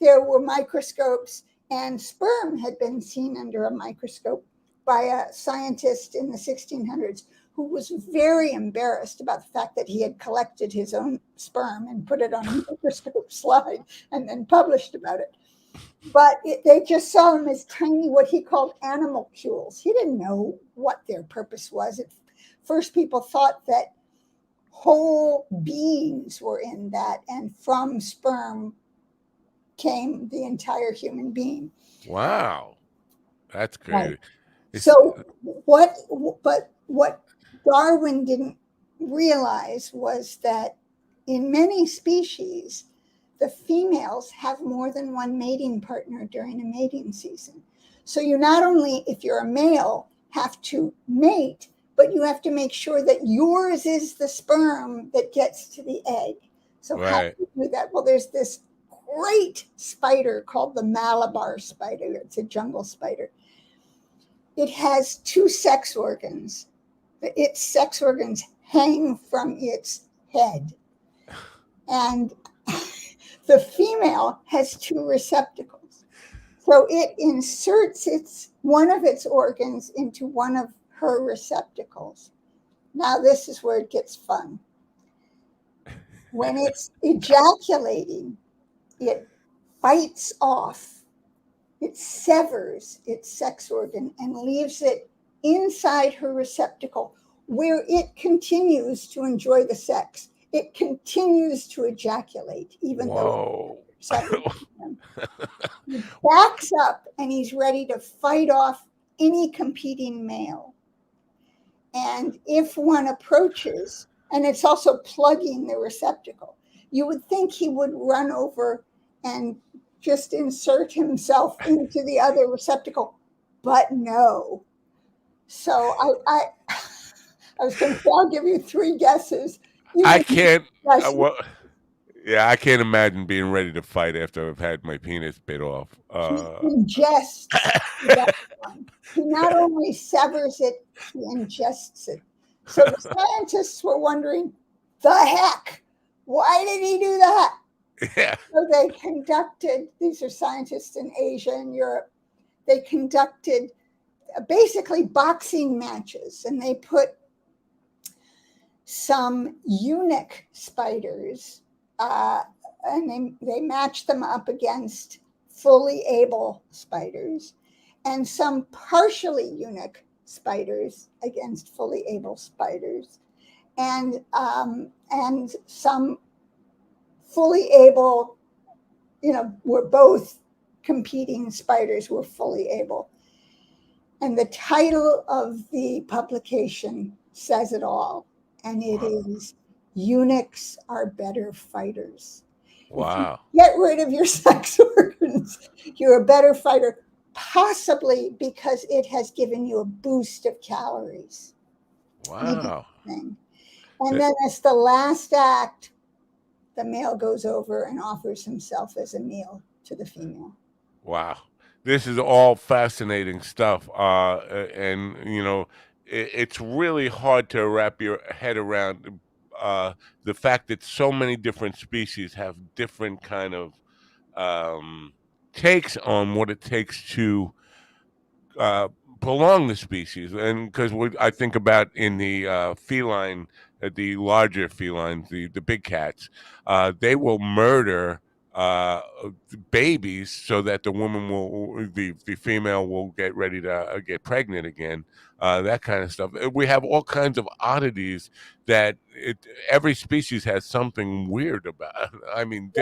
there were microscopes and sperm had been seen under a microscope by a scientist in the 1600s who was very embarrassed about the fact that he had collected his own sperm and put it on a microscope slide and then published about it. But they just saw them as tiny, what he called animalcules. He didn't know what their purpose was. At first, people thought that whole beings were in that, and from sperm came the entire human being.
Wow. That's crazy.
Right. So what Darwin didn't realize was that in many species, the females have more than one mating partner during a mating season. So you not only, if you're a male, have to mate, but you have to make sure that yours is the sperm that gets to the egg. So how do you do that? Well, there's this great spider called the Malabar spider. It's a jungle spider. It has two sex organs. Its sex organs hang from its head. And the female has two receptacles. So it inserts one of its organs into one of her receptacles. Now this is where it gets fun. When it's ejaculating, it bites off, it severs its sex organ and leaves it inside her receptacle where it continues to enjoy the sex. It continues to ejaculate, even though it's severed from him. He backs up and he's ready to fight off any competing male. And if one approaches, and it's also plugging the receptacle, you would think he would run over and just insert himself into the other receptacle, but no. So I was going to say, I'll give you three guesses.
I can't. I can't imagine being ready to fight after I've had my penis bit off.
He ingests that one. He not only severs it, he ingests it. So the scientists were wondering, the heck, why did he do that?
Yeah.
So they conducted, these are scientists in Asia and Europe, they conducted basically boxing matches, and they put some eunuch spiders and they matched them up against fully able spiders, and some partially eunuch spiders against fully able spiders, and some fully able, were both competing spiders were fully able. And the title of the publication says it all, and it is Eunuchs Are Better Fighters.
Wow.
If you get rid of your sex organs, you're a better fighter, possibly because it has given you a boost of calories.
Wow.
And then as the last act, the male goes over and offers himself as a meal to the female.
Wow. This is all fascinating stuff. And, it's really hard to wrap your head around the fact that so many different species have different kind of takes on what it takes to prolong the species. And because I think about in the feline, the larger felines, the big cats, they will murder babies so that the female will get ready to get pregnant again, that kind of stuff. We have all kinds of oddities that every species has something weird about. I mean,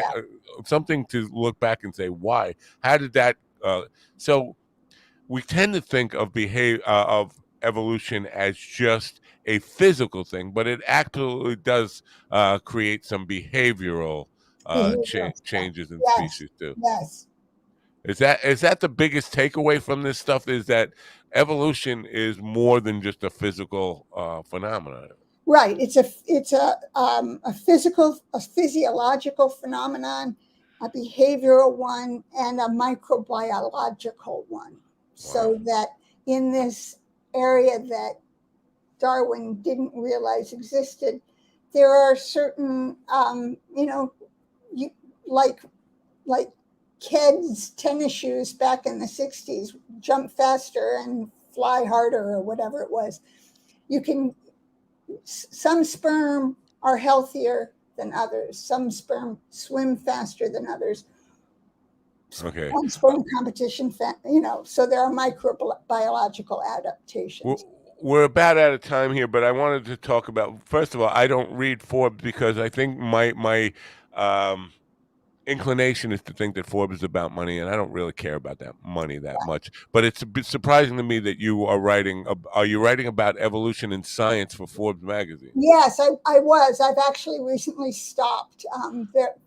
something to look back and say, why? How did that? So we tend to think of of evolution as just a physical thing, but it actually does create some behavioral
Behavioral stuff.
changes in
Yes,
species too.
yes.
Is that the biggest takeaway from this stuff? Is that evolution is more than just a physical phenomenon?
Right. It's a physiological phenomenon, a behavioral one, and a microbiological one.
Wow.
So that in this area that Darwin didn't realize existed, there are certain, you, like like kids' tennis shoes back in the '60s, jump faster and fly harder or whatever it was. You can some sperm are healthier than others. Some sperm swim faster than others.
Okay.
On sperm competition, so there are microbiological
We're,
adaptations.
we're about out of time here, but I wanted to talk about, first of all, I don't read Forbes because I think my um, inclination is to think that Forbes is about money, and I don't really care about that money that much. But it's a bit surprising to me that you are writing. Are you writing about evolution in science for Forbes magazine?
Yes, I was. I've actually recently stopped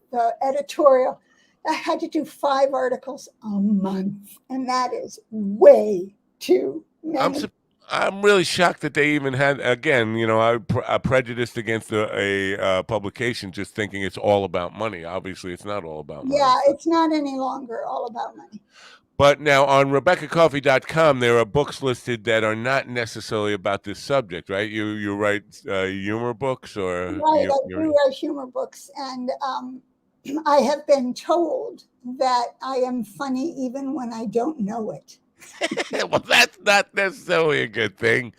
the editorial. I had to do 5 articles a month, and that is way too
I'm
many.
sup- I'm really shocked that they even had, again, I prejudiced against a publication just thinking it's all about money. Obviously, it's not all about money.
Yeah,
So.
it's not any longer all about money.
But now on RebeccaCoffee.com, there are books listed that are not necessarily about this subject, right? You write humor books, or
Right, I
you're
do write humor books, and I have been told that I am funny even when I don't know it.
well, that's not necessarily a good thing.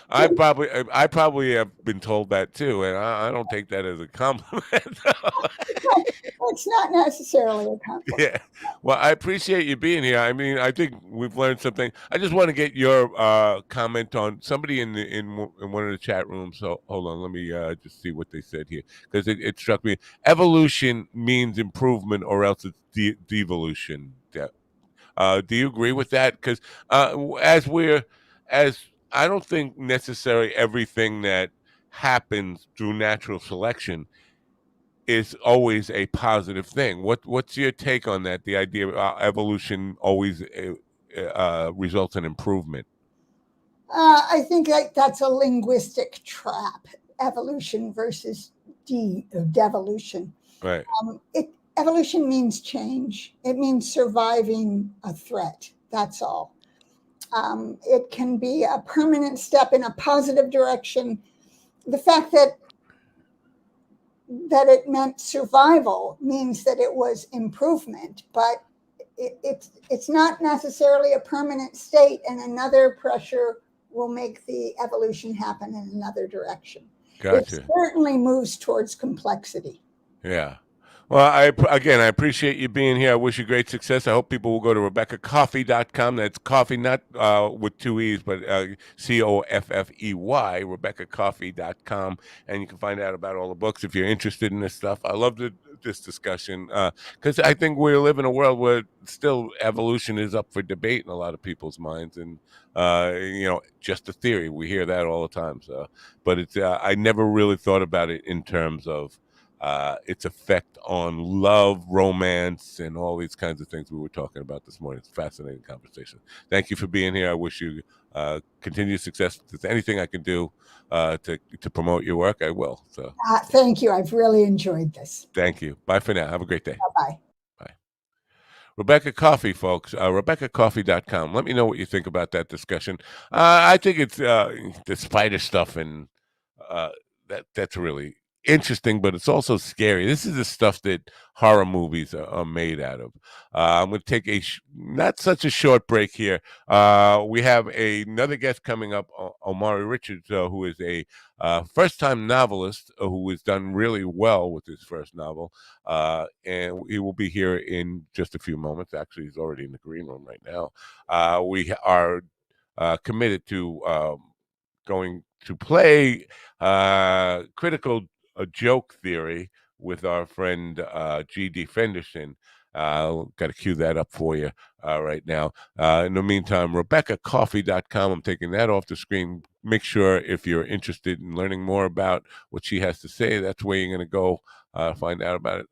I probably have been told that too, and I don't take that as a compliment.
It's not necessarily a compliment.
Yeah. Well, I appreciate you being here. I mean, I think we've learned something. I just want to get your comment on somebody in one of the chat rooms. So hold on, let me just see what they said here, because it struck me. Evolution means improvement, or else it's devolution. Yeah. Do you agree with that? Because as I don't think necessarily everything that happens through natural selection is always a positive thing. What's your take on that? The idea of evolution always results in improvement.
I think that's a linguistic trap. Evolution versus devolution.
Right.
Evolution means change. It means surviving a threat. That's all. It can be a permanent step in a positive direction. The fact that it meant survival means that it was improvement, but it's not necessarily a permanent state, and another pressure will make the evolution happen in another direction. It
Gotcha.
certainly moves towards complexity.
Yeah. Well, again, I appreciate you being here. I wish you great success. I hope people will go to RebeccaCoffee.com. That's coffee, not with 2 E's, but COFFEY, RebeccaCoffee.com. And you can find out about all the books if you're interested in this stuff. I love this discussion because I think we live in a world where still evolution is up for debate in a lot of people's minds. And, just a theory. We hear that all the time. So, but I never really thought about it in terms of its effect on love, romance, and all these kinds of things we were talking about this morning. It's a fascinating conversation. Thank you for being here. I wish you continued success. If there's anything I can do to promote your work, I will. So
Thank you. I've really enjoyed this.
thank you. Bye for now. Have a great day.
Bye-bye.
Bye. Rebecca Coffee, folks. RebeccaCoffee.com. Let me know what you think about that discussion. I think it's the spider stuff, and that's really interesting, but it's also scary. This is the stuff that horror movies are made out of. I'm going to take not such a short break here. We have another guest coming up, Omari Richards, who is a first-time novelist who has done really well with his first novel, and he will be here in just a few moments. Actually, he's already in the green room right now. We are committed to going to play critical joke theory with our friend G.D. Fenderson. Got to cue that up for you right now. In the meantime, RebeccaCoffee.com, I'm taking that off the screen. Make sure if you're interested in learning more about what she has to say, that's where you're going to go find out about it.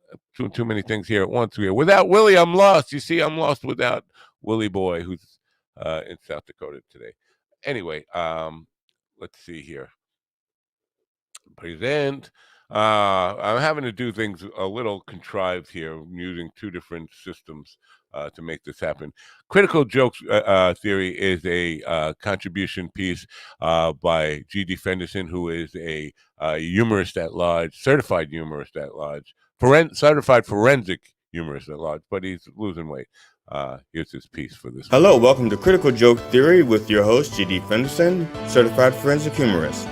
Too many things here at once. Here. Without Willie, I'm lost. You see, I'm lost without Willie Boy, who's in South Dakota today. Anyway, let's see here. Present. I'm having to do things a little contrived here. I'm using two different systems to make this happen. Critical Jokes Theory is a contribution piece by G.D. Fenderson, who is a humorist at large, certified humorist at large, certified forensic humorist at large, but he's losing weight. Here's his piece for this.
Hello, welcome to Critical Joke Theory with your host, G.D. Fenderson, certified forensic humorist.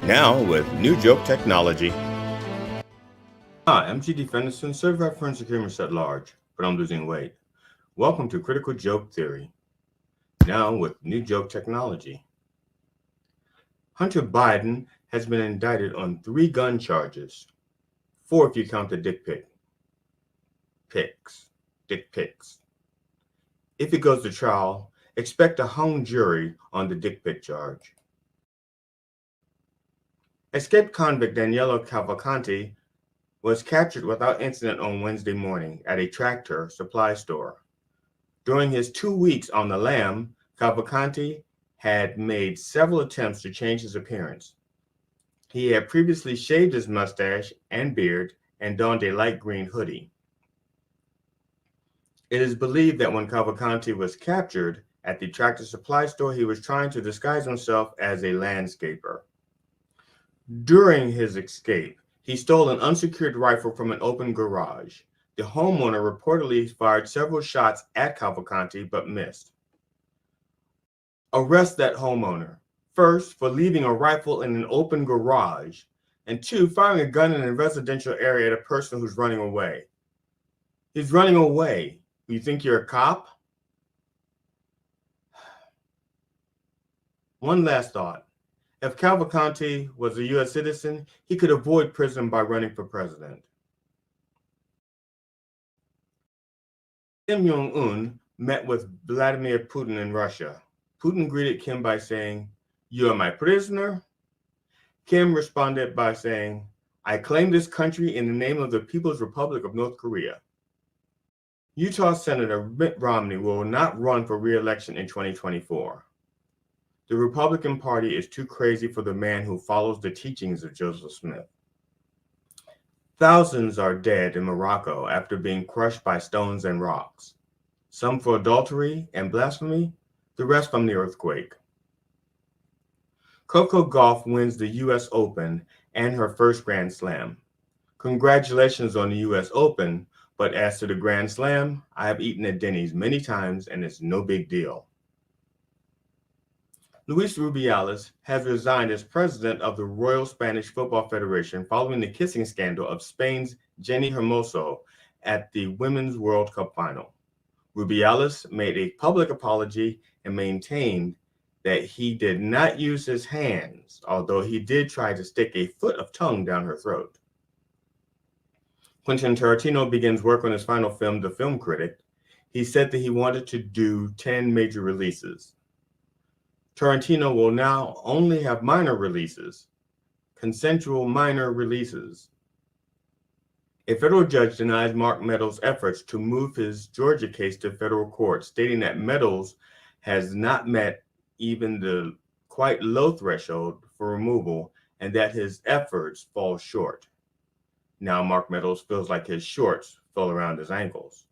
Now with new joke technology. Hi, I'm G.D. Fenderson, certified forensic humorist at large, but I'm losing weight. Welcome to Critical Joke Theory. Now with new joke technology. Hunter Biden has been indicted on 3 gun charges. 4 if you count the dick pics. If it goes to trial, expect a hung jury on the dick pic charge. Escaped convict Daniele Cavalcanti was captured without incident on Wednesday morning at a tractor supply store. During his 2 weeks on the lam, Cavalcanti had made several attempts to change his appearance. He had previously shaved his mustache and beard and donned a light green hoodie. It is believed that when Cavalcanti was captured at the tractor supply store, he was trying to disguise himself as a landscaper. During his escape, he stole an unsecured rifle from an open garage. The homeowner reportedly fired several shots at Cavalcanti but missed. Arrest that homeowner. First, for leaving a rifle in an open garage, and 2, firing a gun in a residential area at a person who's running away. He's running away. You think you're a cop? One last thought. If Cavalcanti was a U.S. citizen, he could avoid prison by running for president. Kim Jong-un met with Vladimir Putin in Russia. Putin greeted Kim by saying, "You are my prisoner." Kim responded by saying, "I claim this country in the name of the People's Republic of North Korea." Utah Senator Mitt Romney will not run for re-election in 2024. The Republican Party is too crazy for the man who follows the teachings of Joseph Smith. Thousands are dead in Morocco after being crushed by stones and rocks. Some for adultery and blasphemy, the rest from the earthquake. Coco Gauff wins the U.S. Open and her first Grand Slam. Congratulations on the U.S. Open, but as to the Grand Slam, I have eaten at Denny's many times and it's no big deal. Luis Rubiales has resigned as president of the Royal Spanish Football Federation following the kissing scandal of Spain's Jenny Hermoso at the Women's World Cup final. Rubiales made a public apology and maintained that he did not use his hands, although he did try to stick a foot of tongue down her throat. Quentin Tarantino begins work on his final film, The Film Critic. He said that he wanted to do 10 major releases. Tarantino will now only have minor releases, consensual minor releases. A federal judge denies Mark Meadows' efforts to move his Georgia case to federal court, stating that Meadows has not met even the quite low threshold for removal and that his efforts fall short. Now Mark Meadows feels like his shorts fell around his ankles.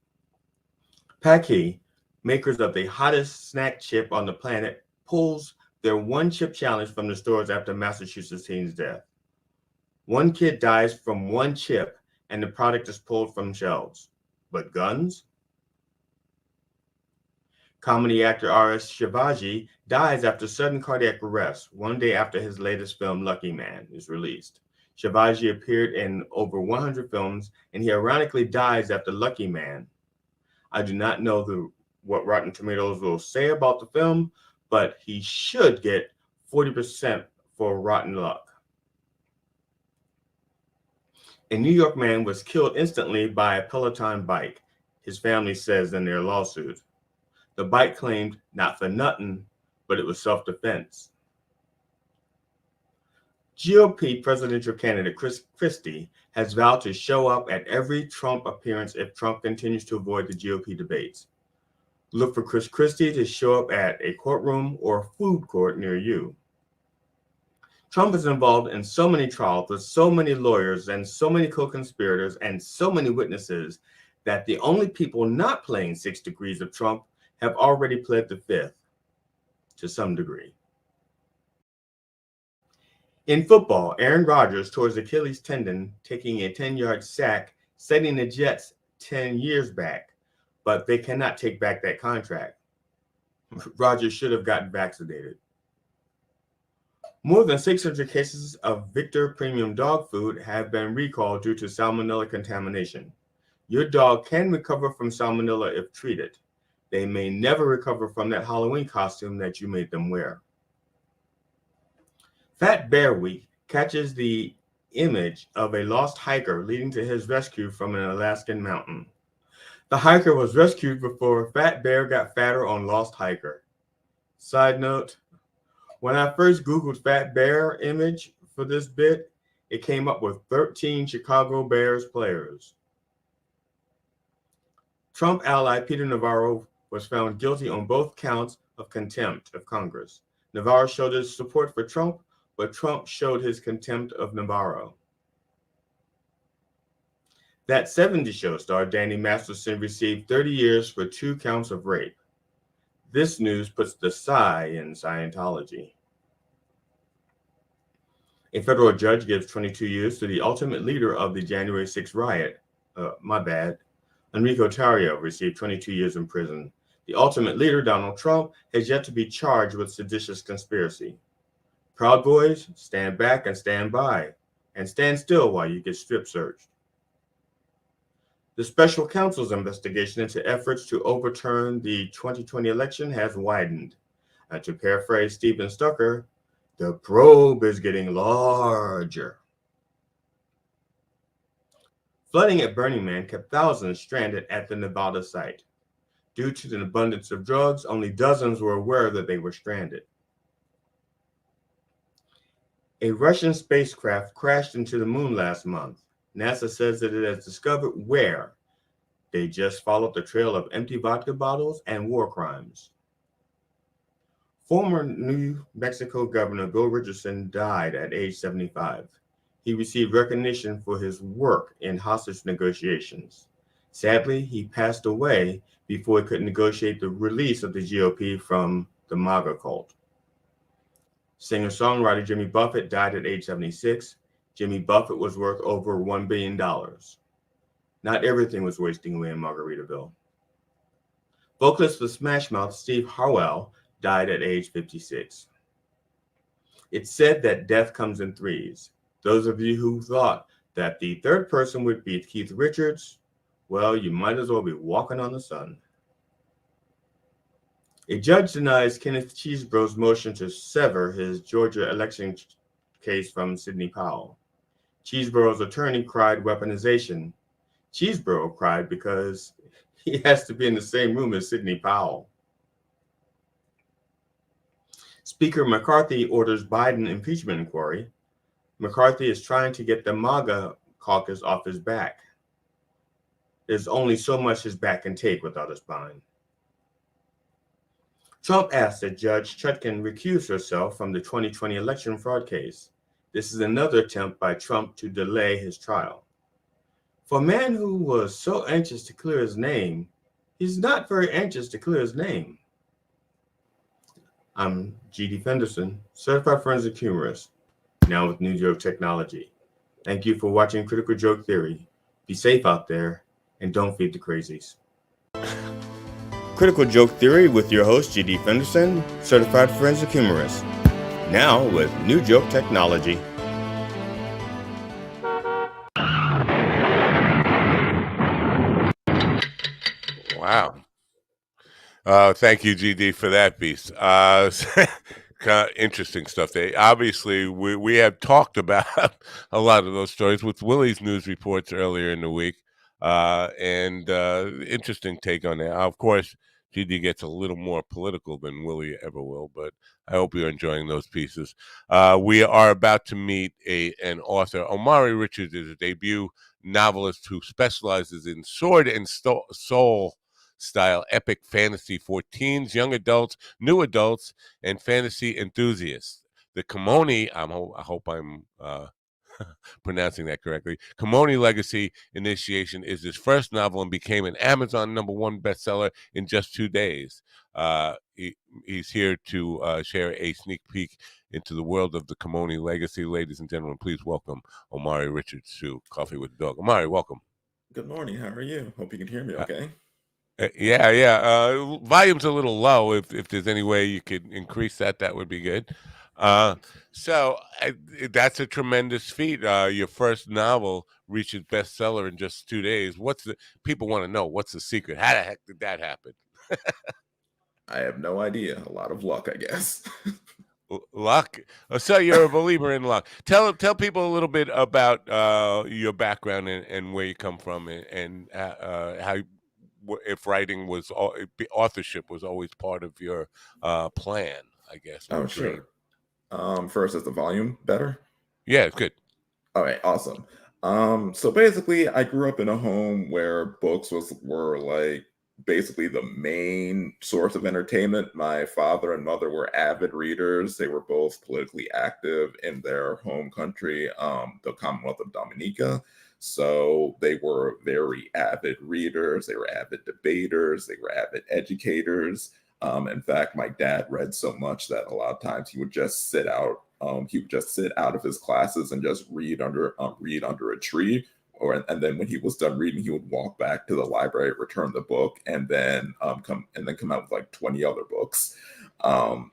Paki, makers of the hottest snack chip on the planet, pulls their one chip challenge from the stores after Massachusetts teen's death. One kid dies from one chip and the product is pulled from shelves. But guns? Comedy actor R.S. Shivaji dies after sudden cardiac arrest 1 day after his latest film, Lucky Man, is released. Shivaji appeared in over 100 films, and he ironically dies after Lucky Man. I do not know what Rotten Tomatoes will say about the film, but he should get 40% for rotten luck. A New York man was killed instantly by a Peloton bike, his family says in their lawsuit. The bite claimed not for nothing, but it was self-defense. GOP presidential candidate Chris Christie has vowed to show up at every Trump appearance if Trump continues to avoid the GOP debates. Look for Chris Christie to show up at a courtroom or food court near you. Trump is involved in so many trials with so many lawyers and so many co-conspirators and so many witnesses that the only people not playing 6 degrees of Trump have already pled the fifth to some degree. In football, Aaron Rodgers tore his Achilles tendon, taking a 10-yard sack, setting the Jets 10 years back, but they cannot take back that contract. Rodgers should have gotten vaccinated. More than 600 cases of Victor premium dog food have been recalled due to salmonella contamination. Your dog can recover from salmonella if treated. They may never recover from that Halloween costume that you made them wear. Fat Bear Week catches the image of a lost hiker leading to his rescue from an Alaskan mountain. The hiker was rescued before Fat Bear got fatter on Lost Hiker. Side note, when I first Googled Fat Bear image for this bit, it came up with 13 Chicago Bears players. Trump ally Peter Navarro was found guilty on both counts of contempt of Congress. Navarro showed his support for Trump, but Trump showed his contempt of Navarro. That 70s show star Danny Masterson received 30 years for 2 counts of rape. This news puts the sigh in Scientology. A federal judge gives 22 years to the ultimate leader of the January 6th riot. Enrico Tarrio received 22 years in prison. The ultimate leader, Donald Trump, has yet to be charged with seditious conspiracy. Proud Boys, stand back and stand by, and stand still while you get strip searched. The special counsel's investigation into efforts to overturn the 2020 election has widened. And to paraphrase Stephen Stucker, the probe is getting larger. Flooding at Burning Man kept thousands stranded at the Nevada site. Due to the abundance of drugs, only dozens were aware that they were stranded. A Russian spacecraft crashed into the moon last month. NASA says that it has discovered where. They just followed the trail of empty vodka bottles and war crimes. Former New Mexico Governor Bill Richardson died at age 75. He received recognition for his work in hostage negotiations. Sadly, he passed away before he could negotiate the release of the GOP from the MAGA cult. Singer-songwriter Jimmy Buffett died at age 76. Jimmy Buffett was worth over $1 billion. Not everything was wasting away in Margaritaville. Vocalist for Smash Mouth Steve Harwell died at age 56. It's said that death comes in threes. Those of you who thought that the third person would be Keith Richards, well, you might as well be walking on the sun. A judge denies Kenneth Chesebro's motion to sever his Georgia election case from Sidney Powell. Chesebro's attorney cried weaponization. Chesebro cried because he has to be in the same room as Sidney Powell. Speaker McCarthy orders Biden impeachment inquiry. McCarthy is trying to get the MAGA caucus off his back. There's only so much his back can take without a spine. Trump asked that Judge Chutkan recuse herself from the 2020 election fraud case. This is another attempt by Trump to delay his trial. For a man who was so anxious to clear his name, he's not very anxious to clear his name. I'm G.D. Fenderson, certified forensic humorist, now with New Joke Technology. Thank you for watching Critical Joke Theory. Be safe out there, and don't feed the crazies. Critical Joke Theory with your host, G.D. Fenderson, certified forensic humorist, now with New Joke Technology.
Wow. Thank you, GD, for that piece. Interesting stuff. Obviously, we have talked about a lot of those stories with Willie's news reports earlier in the week, and interesting take on that. Of course, GD gets a little more political than Willie ever will, but I hope you're enjoying those pieces. We are about to meet an author. Omari Richards is a debut novelist who specializes in sword and soul style epic fantasy for teens, young adults, new adults, and fantasy enthusiasts. The Kimoni, I hope I'm pronouncing that correctly. Kimoni Legacy Initiation is his first novel and became an Amazon #1 bestseller in just 2 days. He's here to share a sneak peek into the world of the Kimoni Legacy. Ladies and gentlemen, please welcome Omari Richards to Coffee with the Dog. Omari, welcome.
Good morning. How are you? Hope you can hear me okay.
Yeah. Volume's a little low. If there's any way you could increase that, that would be good. That's a tremendous feat. Your first novel reaches bestseller in just 2 days. People want to know what's the secret? How the heck did that happen?
I have no idea. A lot of luck, I guess.
Luck. So you're a believer in luck. Tell people a little bit about your background and where you come from and how. If writing was authorship was always part of your plan, I guess.
Oh, sure. First, is the volume better?
Yeah, it's good.
All right, awesome. So basically, I grew up in a home where books were like basically the main source of entertainment. My father and mother were avid readers. They were both politically active in their home country, the Commonwealth of Dominica. So they were very avid readers. They were avid debaters. They were avid educators. In fact, my dad read so much that a lot of times he would just sit out. He would just sit out of his classes and just read under a tree. And then when he was done reading, he would walk back to the library, return the book, and then come out with like 20 other books.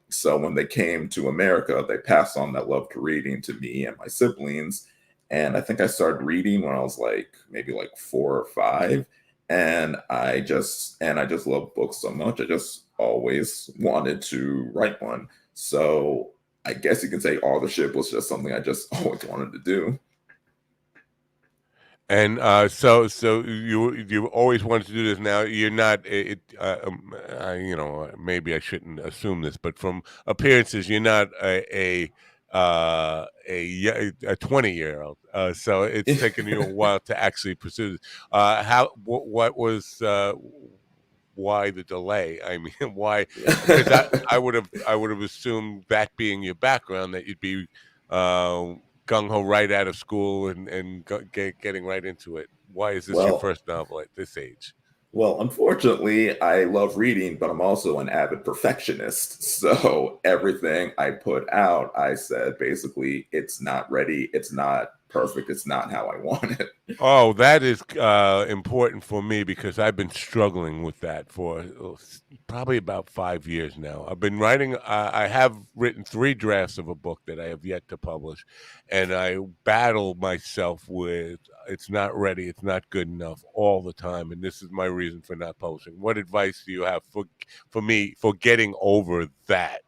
So when they came to America, they passed on that love to reading to me and my siblings. And I think I started reading when I was maybe 4 or 5. And I just love books so much. I just always wanted to write one. So I guess you can say authorship was just something I just always wanted to do.
And so you always wanted to do this. Now you're not. Maybe I shouldn't assume this, but from appearances, you're not a 20-year-old. So it's taken you a while to actually pursue this. What was why the delay? I mean, why? Because I would have assumed, that being your background, that you'd be gung ho right out of school and getting right into it. Why is this your first novel at this age?
Well, unfortunately, I love reading, but I'm also an avid perfectionist. So everything I put out, I said basically, it's not ready, it's not perfect, it's not how I want it.
Oh, that is important for me, because I've been struggling with that for probably about 5 years now. I've been writing. I have written 3 drafts of a book that I have yet to publish, and I battle myself with it's not ready, it's not good enough all the time, and this is my reason for not publishing. What advice do you have for me for getting over that?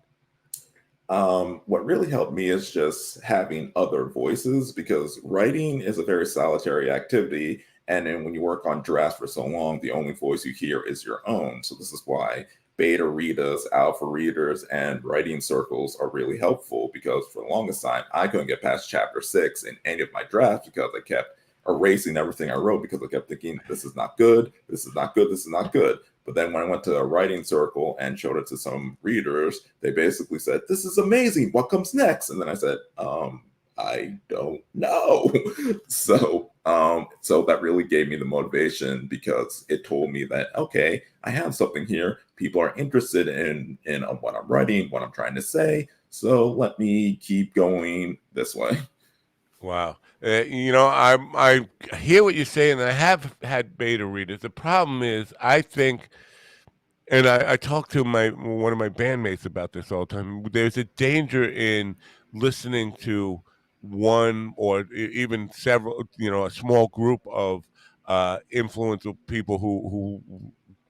What really helped me is just having other voices, because writing is a very solitary activity. And then when you work on drafts for so long, the only voice you hear is your own. So this is why beta readers, alpha readers, and writing circles are really helpful, because for the longest time, I couldn't get past chapter 6 in any of my drafts because I kept erasing everything I wrote, because I kept thinking, this is not good, this is not good, this is not good. But then when I went to a writing circle and showed it to some readers, they basically said, this is amazing, what comes next? And then I said, I don't know. So that really gave me the motivation, because it told me that, okay, I have something here. People are interested in what I'm writing, what I'm trying to say. So let me keep going this way.
Wow. I hear what you're saying, and I have had beta readers. The problem is, I think, and I talk to one of my bandmates about this all the time. There's a danger in listening to one or even several, a small group of influential people who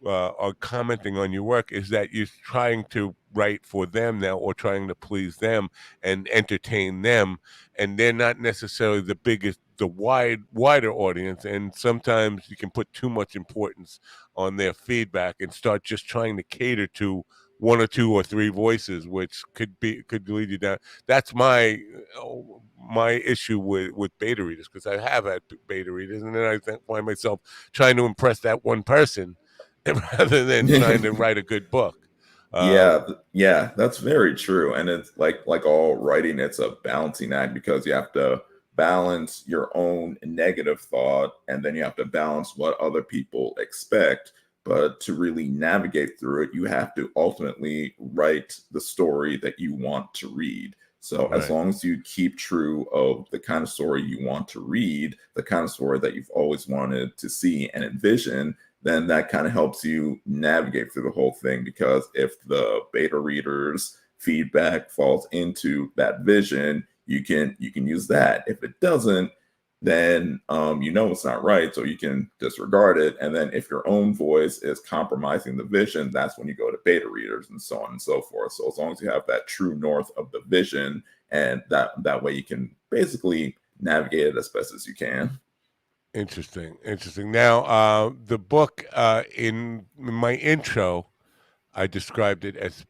are commenting on your work, is that you're trying to right for them now, or trying to please them and entertain them, and they're not necessarily the wider audience, and sometimes you can put too much importance on their feedback and start just trying to cater to one or two or three voices, which could lead you down. That's my issue with beta readers, because I have had beta readers, and then find myself trying to impress that one person rather than trying to write a good book.
Yeah, yeah, that's very true. And it's like all writing, it's a balancing act because you have to balance your own negative thought and then you have to balance what other people expect. But to really navigate through it, you have to ultimately write the story that you want to read. So as
Right.
long as you keep true of the kind of story you want to read, the kind of story that you've always wanted to see and envision, then that kind of helps you navigate through the whole thing. Because if the beta readers feedback falls into that vision, you can use that. If it doesn't, then you know it's not right, so you can disregard it. And then if your own voice is compromising the vision, that's when you go to beta readers and so on and so forth. So as long as you have that true north of the vision, and that way you can basically navigate it as best as you can.
Interesting. Now, the book, in my intro, I described it as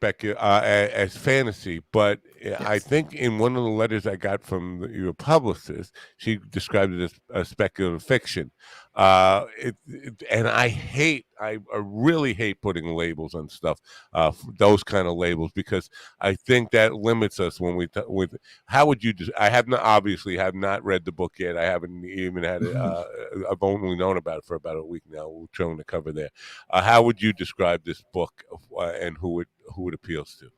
fantasy, but I
Yes.
think in one of the letters I got from your publicist, she described it as speculative fiction. And I really hate putting labels on stuff, those kind of labels, because I think that limits us when with. How would you? I have not obviously have not read the book yet. I haven't even had it. I've only known about it for about a week now. We're showing the cover there. How would you describe this book, and who it appeals to?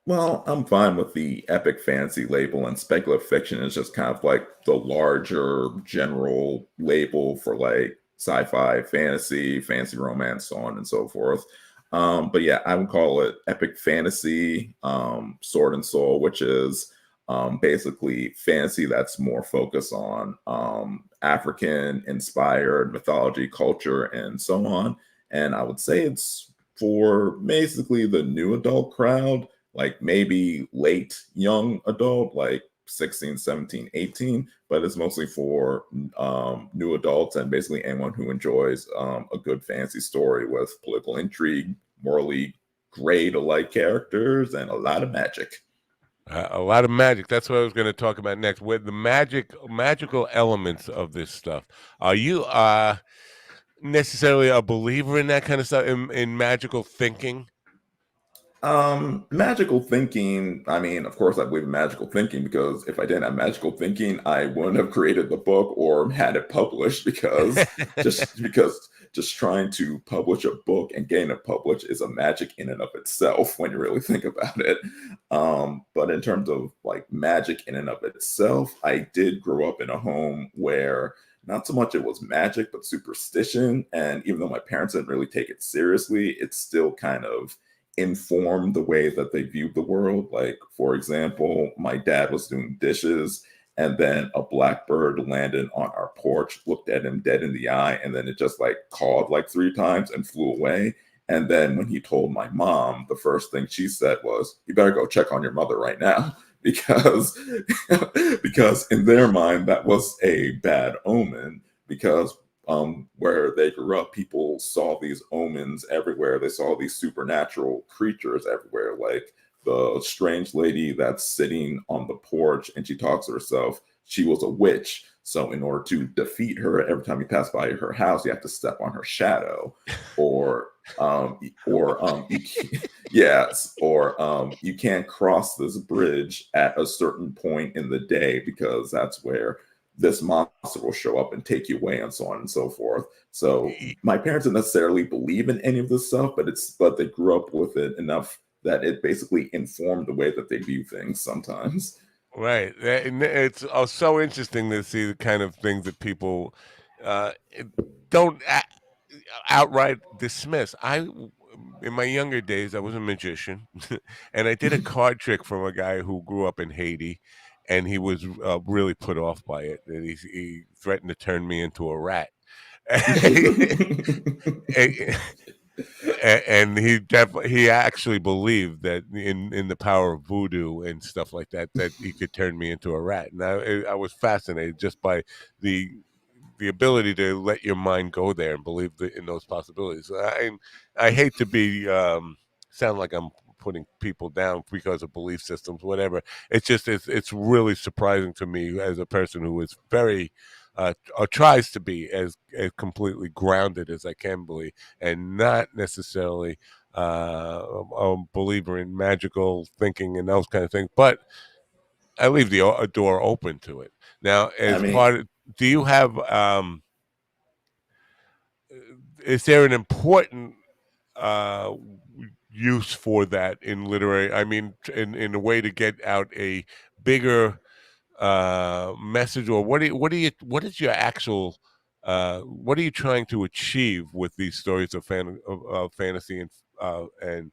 Well, I'm fine with the epic fantasy label, and speculative fiction is just kind of like the larger general label for like sci-fi, fantasy romance, so on and so forth. But yeah, I would call it epic fantasy, sword and soul, which is basically fantasy that's more focused on African inspired mythology, culture, and so on. And I would say it's for basically the new adult crowd, like maybe late young adult, like 16, 17, 18, but it's mostly for new adults and basically anyone who enjoys a good fantasy story with political intrigue, morally gray to like characters, and a lot of magic.
A lot of magic. That's what I was going to talk about next. With the magical elements of this stuff. Are you necessarily a believer in that kind of stuff, in magical thinking?
Magical thinking. I mean, of course, I believe in magical thinking because if I didn't have magical thinking, I wouldn't have created the book or had it published. Because just trying to publish a book and getting it published is a magic in and of itself when you really think about it. But in terms of like magic in and of itself, I did grow up in a home where not so much it was magic, but superstition. And even though my parents didn't really take it seriously, it still kind of informed the way that they viewed the world. Like, for example, my dad was doing dishes, and then a blackbird landed on our porch, looked at him dead in the eye, and then it just like cawed like three times and flew away. And then when he told my mom, the first thing she said was, "You better go check on your mother right now." Because because in their mind that was a bad omen, because where they grew up, people saw these omens everywhere. They saw these supernatural creatures everywhere, like the strange lady that's sitting on the porch and she talks to herself. She was a witch. So in order to defeat her, every time you pass by her house, you have to step on her shadow, or you yes, or you can't cross this bridge at a certain point in the day because that's where this monster will show up and take you away, and so on and so forth. So my parents didn't necessarily believe in any of this stuff, but they grew up with it enough that it basically informed the way that they view things sometimes.
Right. And it's so interesting to see the kind of things that people uh, don't outright dismiss. In my younger days, I was a magician, and I did a card trick from a guy who grew up in Haiti, and he was really put off by it. And he threatened to turn me into a rat. And he actually believed that in the power of voodoo and stuff like that, that he could turn me into a rat. And I was fascinated just by the the ability to let your mind go there and believe in those possibilities. I hate to be sound like I'm putting people down because of belief systems, whatever. It's just it's really surprising to me as a person who is very or tries to be as completely grounded as I can be, and not necessarily a believer in magical thinking and those kind of things, but I leave a door open to it. Now,
I
as
mean,
part of, do you have is there an important uh, use for that in literary? I mean, in a way to get out a bigger message, or what is your actual what are you trying to achieve with these stories of fantasy and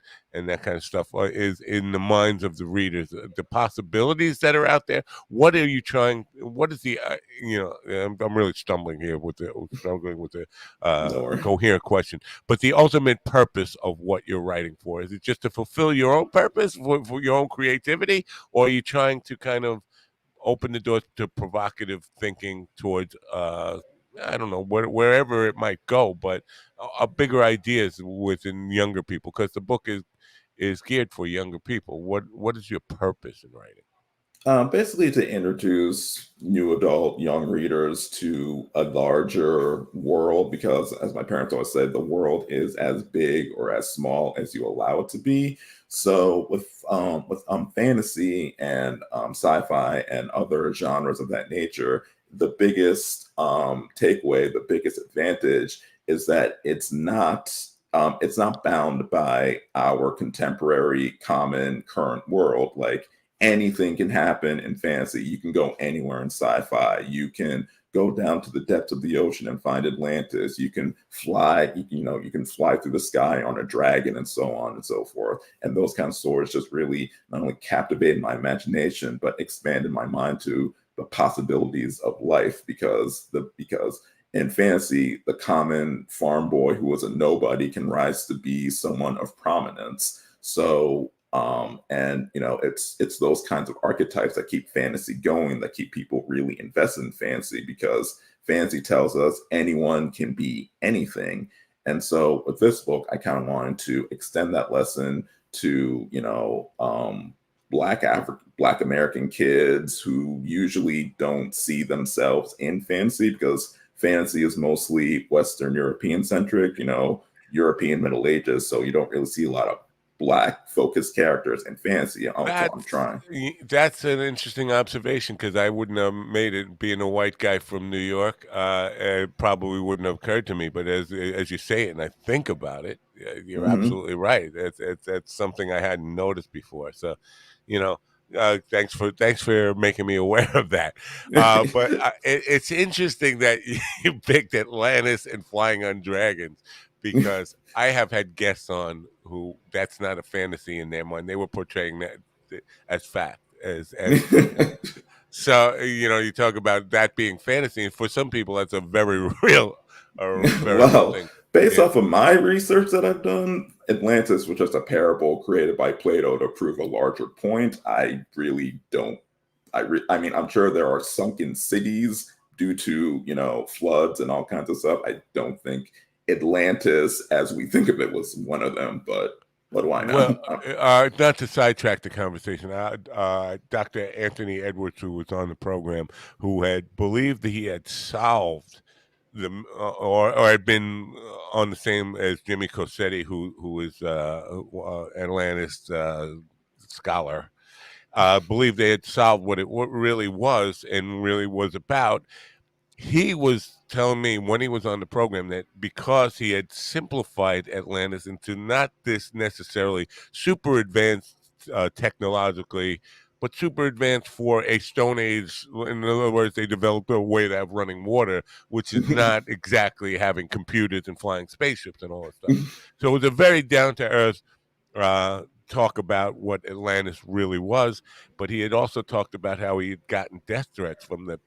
that kind of stuff? Is in the minds of the readers the possibilities that are out there? What are you trying? What is the I'm really stumbling here with the
no worry.
coherent question, but the ultimate purpose of what you're writing for, is it just to fulfill your own purpose for your own creativity, or are you trying to kind of open the door to provocative thinking towards I don't know wherever it might go, but bigger ideas within younger people, because the book is geared for younger people. What is your purpose in writing?
Basically, to introduce new adult young readers to a larger world, because as my parents always said, the world is as big or as small as you allow it to be. So with fantasy and sci-fi and other genres of that nature, the biggest takeaway, the biggest advantage is that it's not bound by our contemporary common current world. Like, anything can happen in fantasy. You can go anywhere in sci-fi. You can go down to the depths of the ocean and find Atlantis. You can fly, you can fly through the sky on a dragon and so on and so forth. And those kind of stories just really not only captivated my imagination, but expanded my mind to the possibilities of life, because in fantasy, the common farm boy who was a nobody can rise to be someone of prominence. So and it's those kinds of archetypes that keep fantasy going, that keep people really invested in fantasy, because fantasy tells us anyone can be anything. And so with this book, I kind of wanted to extend that lesson to black American kids who usually don't see themselves in fantasy, because fantasy is mostly Western European centric, European Middle Ages. So you don't really see a lot of black focused characters in fantasy. So I'm trying.
That's an interesting observation, because I wouldn't have made it, being a white guy from New York. It probably wouldn't have occurred to me. But as you say it, and I think about it, you're
Hmm.
absolutely right. That's something I hadn't noticed before. So, you know, thanks for making me aware of that. But it's interesting that you picked Atlantis and flying on dragons, because I have had guests on who that's not a fantasy in their mind. They were portraying that as fact, as so you talk about that being fantasy, and for some people that's a very real
Well,
thing.
based
Yeah.
off of my research that I've done, Atlantis was just a parable created by Plato to prove a larger point. I really don't. I mean, I'm sure there are sunken cities due to floods and all kinds of stuff. I don't think Atlantis, as we think of it, was one of them. But what do I
Well,
know?
not to sidetrack the conversation, Dr. Anthony Edwards, who was on the program, who had believed that he had solved or had been on the same as Jimmy Cossetti, who is Atlantis scholar, believed they had solved what really was and really was about. He was telling me when he was on the program that because he had simplified Atlantis into not this necessarily super advanced technologically, but super advanced for a Stone Age. In other words, they developed a way to have running water, which is not exactly having computers and flying spaceships and all that stuff. So it was a very down to earth talk about what Atlantis really was, but he had also talked about how he had gotten death threats from the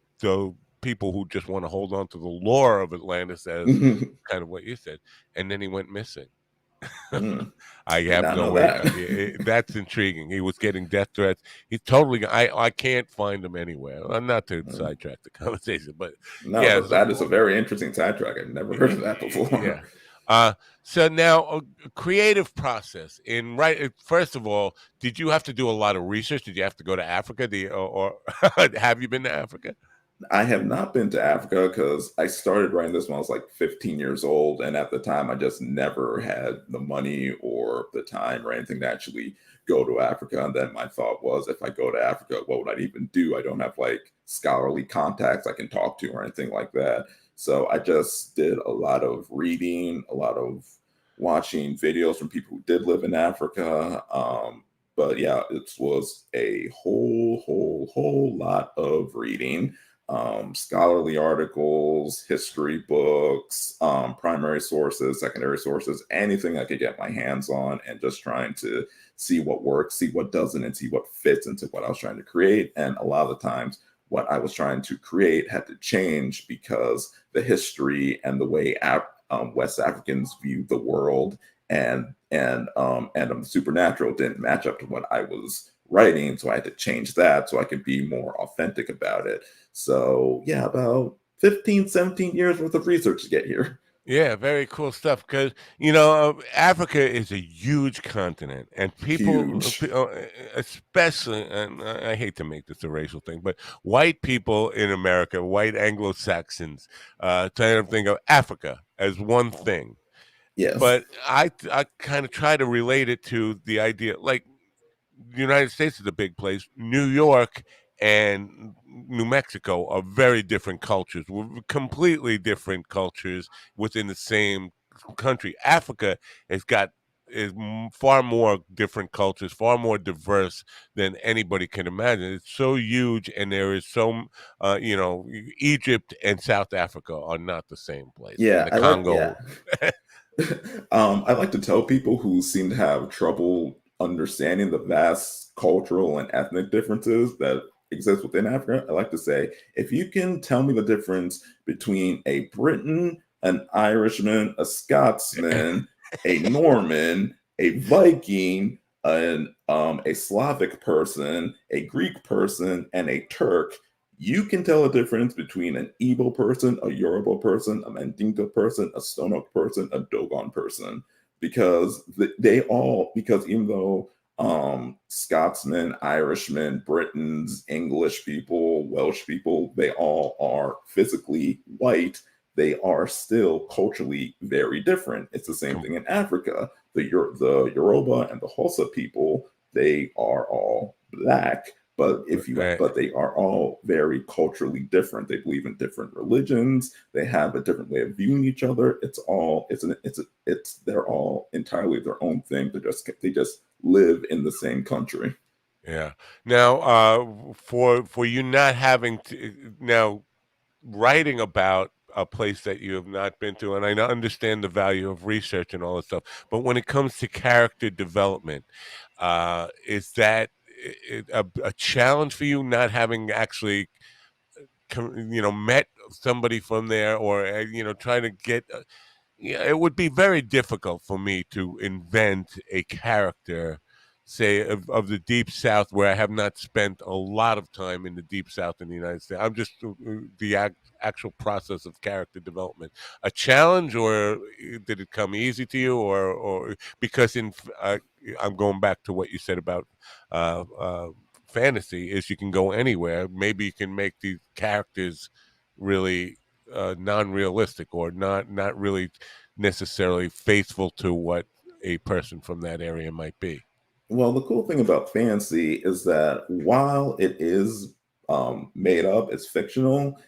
people who just want to hold on to the lore of Atlantis as kind of what you said, and then he went missing.
Mm,
I
did
have
not know
no way.
that.
That's intriguing. He was getting death threats. He's totally. I can't find him anywhere. Not to
Mm.
sidetrack the conversation, but
No,
yeah.
but that is a very interesting sidetrack. I've never heard of that before.
Yeah. Uh, so now, a creative process in First of all, did you have to do a lot of research? Did you have to go to Africa? Or have you been to Africa?
I have not been to Africa because I started writing this when I was like 15 years old. And at the time, I just never had the money or the time or anything to actually go to Africa. And then my thought was, if I go to Africa, what would I even do? I don't have like scholarly contacts I can talk to or anything like that. So I just did a lot of reading, a lot of watching videos from people who did live in Africa. But yeah, it was a whole lot of reading, scholarly articles, history books, primary sources, secondary sources, anything I could get my hands on, and just trying to see what works, see what doesn't, and see what fits into what I was trying to create. And a lot of the times, what I was trying to create had to change because the history and the way West Africans viewed the world and the supernatural didn't match up to what I was writing. So I had to change that so I could be more authentic about it. So yeah, about 15, 17 years worth of research to get here.
Yeah, very cool stuff. Because Africa is a huge continent, and people,
Huge.
especially, and I hate to make this a racial thing, but white people in America, white Anglo Saxons, tend to think of Africa as one thing.
Yes.
But I kind of try to relate it to the idea, like the United States is a big place. New York and New Mexico are very different cultures, completely different cultures within the same country. Africa has got far more different cultures, far more diverse than anybody can imagine. It's so huge, and there is Egypt and South Africa are not the same place, and
Yeah,
the
I like yeah.
Congo.
I like to tell people who seem to have trouble understanding the vast cultural and ethnic differences that exist within Africa. I like to say, if you can tell me the difference between a Briton, an Irishman, a Scotsman, a Norman, a Viking, a Slavic person, a Greek person, and a Turk, you can tell a difference between an Igbo person, a Yoruba person, a Mandinka person, a Stonok person, a Dogon person, because because even though Scotsmen, Irishmen, Britons, English people, Welsh people, they all are physically white, they are still culturally very different. It's the same thing in Africa. The Yoruba and the Hausa people, they are all black, but they are all very culturally different. They believe in different religions. They have a different way of viewing each other. They're all entirely their own thing. They just live in the same country.
Yeah. Now, for you not having to now writing about a place that you have not been to, and I understand the value of research and all this stuff, but when it comes to character development, is that a challenge for you not having actually, met somebody from there, or trying to get yeah, it would be very difficult for me to invent a character, say, of the Deep South, where I have not spent a lot of time in the Deep South in the United States. I'm just the actual process of character development. A challenge, or did it come easy to you, or because I'm going back to what you said about uh, uh, fantasy, is you can go anywhere. Maybe you can make these characters really non-realistic, or not really necessarily faithful to what a person from that area might be.
Well, the cool thing about fantasy is that while it is made up, it's fictional,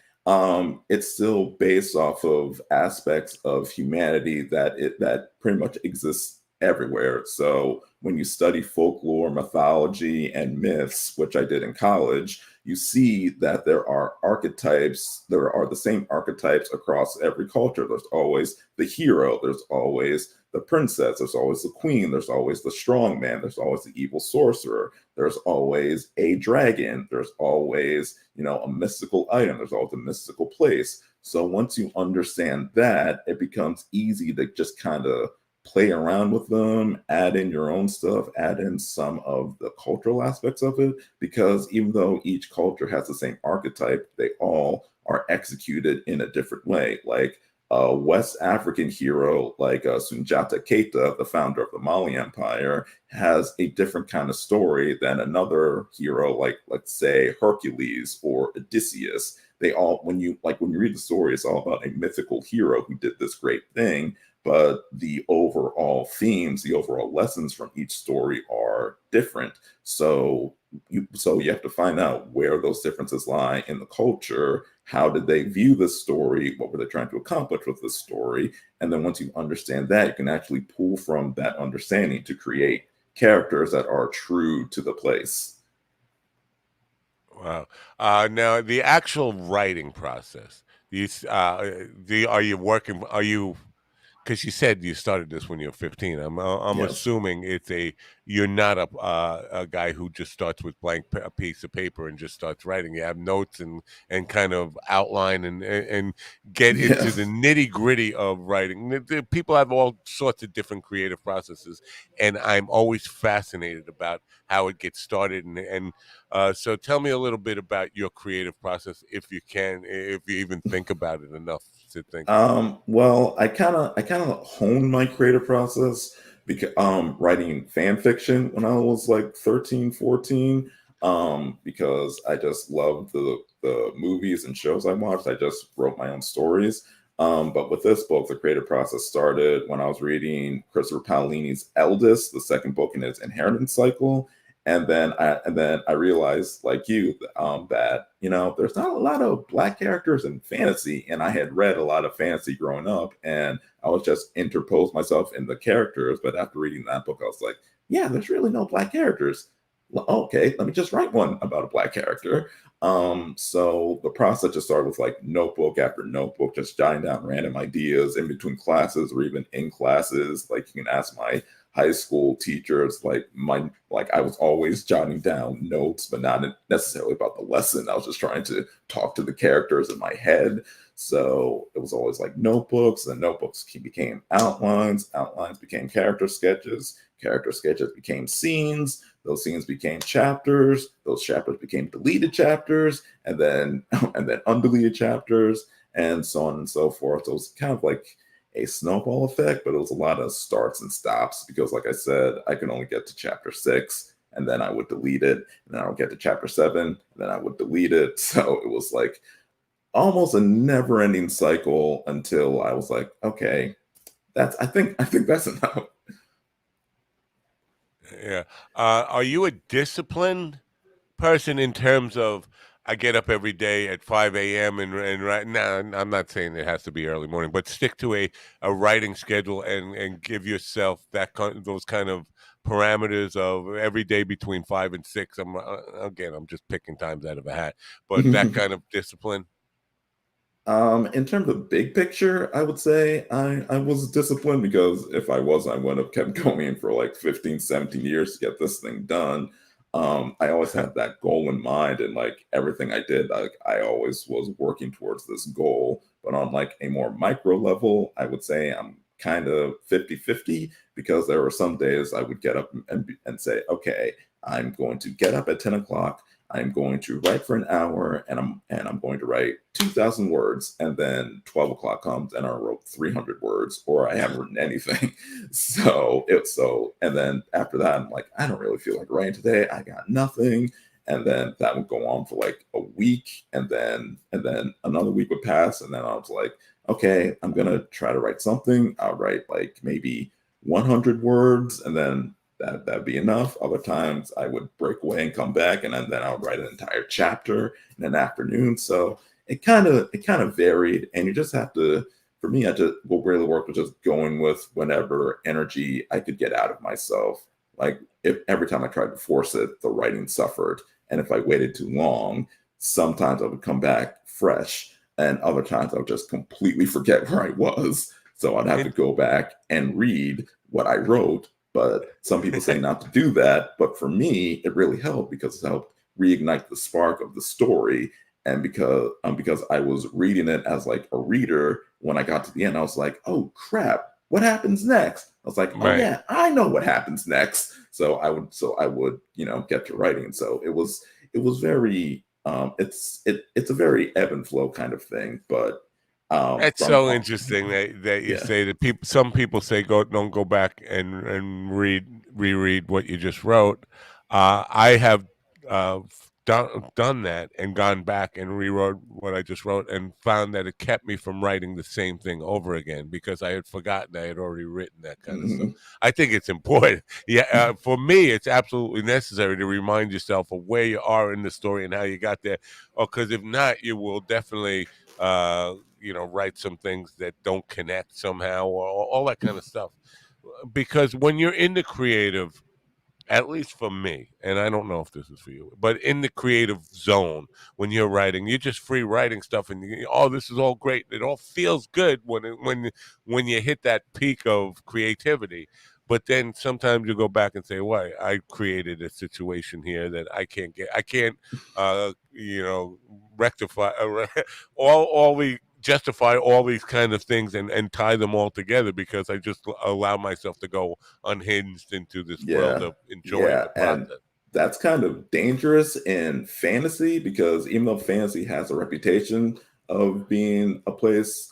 it's still based off of aspects of humanity that pretty much exists everywhere. So when you study folklore, mythology, and myths, which I did in college, you see that there are the same archetypes across every culture. There's always the hero, there's always the princess, there's always the queen, there's always the strong man, there's always the evil sorcerer, there's always a dragon, there's always, a mystical item, there's always a mystical place. So once you understand that, it becomes easy to just kind of play around with them, add in your own stuff, add in some of the cultural aspects of it, because even though each culture has the same archetype, they all are executed in a different way. Like a West African hero like Sunjata Keita, the founder of the Mali Empire, has a different kind of story than another hero like, let's say, Hercules or Odysseus. They all, when you read the story, it's all about a mythical hero who did this great thing, but the overall themes, the overall lessons from each story are different. So you have to find out where those differences lie in the culture. How did they view this story? What were they trying to accomplish with this story? And then once you understand that, you can actually pull from that understanding to create characters that are true to the place.
Wow. Now, the actual writing process. Are you working? Are you? Because you said you started this when you were 15. I'm
Yes.
assuming you're not a guy who just starts with a piece of paper and just starts writing. You have notes and kind of outline and get into the
Yes.
nitty gritty of writing. People have all sorts of different creative processes, and I'm always fascinated about how it gets started. So tell me a little bit about your creative process, if you can, if you even think about it enough to think.
Well, I kind of honed my creative process because writing fan fiction when I was like 13, 14, because I just loved the movies and shows I watched. I just wrote my own stories. But with this book, the creative process started when I was reading Christopher Paolini's Eldest, the second book in his inheritance cycle. And then I realized, like you, that there's not a lot of Black characters in fantasy, and I had read a lot of fantasy growing up, and I was just interposed myself in the characters. But after reading that book, I was like, yeah, there's really no Black characters. Well, okay, let me just write one about a Black character. So the process just started with like notebook after notebook, just jotting down random ideas in between classes or even in classes. Like you can ask my high school teachers, like I was always jotting down notes, but not necessarily about the lesson. I was just trying to talk to the characters in my head. So it was always like notebooks, and notebooks became outlines, outlines became character sketches became scenes, those scenes became chapters, those chapters became deleted chapters, and then and then undeleted chapters, and so on and so forth. So it was kind of like a snowball effect, but it was a lot of starts and stops because, like I said, I could only get to chapter 6, and then I would delete it, and then I would get to chapter 7, and then I would delete it. So it was like almost a never-ending cycle until I was like, okay, I think that's enough.
Yeah. Are you a disciplined person in terms of I get up every day at 5 a.m. and right now I'm not saying it has to be early morning, but stick to a writing schedule and give yourself those kind of parameters of every day between 5 and 6. I'm just picking times out of a hat, but that kind of discipline.
In terms of big picture, I would say I was disciplined because if I wasn't, I would have kept going for like 15, 17 years to get this thing done. I always had that goal in mind, and like everything I did, like I always was working towards this goal. But on like a more micro level, I would say I'm kind of 50-50 because there were some days I would get up and say, okay, I'm going to get up at 10 o'clock. I'm going to write for an hour, and I'm going to write 2,000 words, and then 12 o'clock comes and I wrote 300 words, or I haven't written anything. And then after that, I'm like, I don't really feel like writing today. I got nothing. And then that would go on for like a week, and then another week would pass, and then I was like, okay, I'm gonna try to write something. I'll write like maybe 100 words, and then that'd be enough. Other times I would break away and come back, and then I would write an entire chapter in an afternoon. So it kind of varied, and you just have to. For me, I just what really worked was just going with whatever energy I could get out of myself. Like if every time I tried to force it, the writing suffered, and if I waited too long, sometimes I would come back fresh, and other times I would just completely forget where I was. So I'd have to
And
go back and read what I wrote, but some people say not to do that. But for me, it really helped because it helped reignite the spark of the story. And because I was reading it as like a reader, when I got to the end, I was like, oh crap, what happens next? I was like, oh
Right.
yeah, I know what happens next. So I would, get to writing. So it was very, it's a very ebb and flow kind of thing. But
That's
from
so interesting that you
yeah.
say that people. Some people say don't go back and reread what you just wrote. I have done that and gone back and rewrote what I just wrote and found that it kept me from writing the same thing over again because I had forgotten I had already written that kind of stuff.
Mhm.
I think it's important. Yeah, for me, it's absolutely necessary to remind yourself of where you are in the story and how you got there. Or because if not, you will definitely write some things that don't connect somehow or all that kind of stuff. Because when you're in the creative, at least for me, and I don't know if this is for you, but in the creative zone, when you're writing, you're just free writing stuff, and oh, this is all great. It all feels good when you hit that peak of creativity. But then sometimes you go back and say, "Why? I created a situation here that I can't, rectify all the." Justify all these kind of things and tie them all together because I just allow myself to go unhinged into this world
Yeah,
of enjoying
yeah,
the
and
process.
that's kind of dangerous in fantasy because even though fantasy has a reputation of being a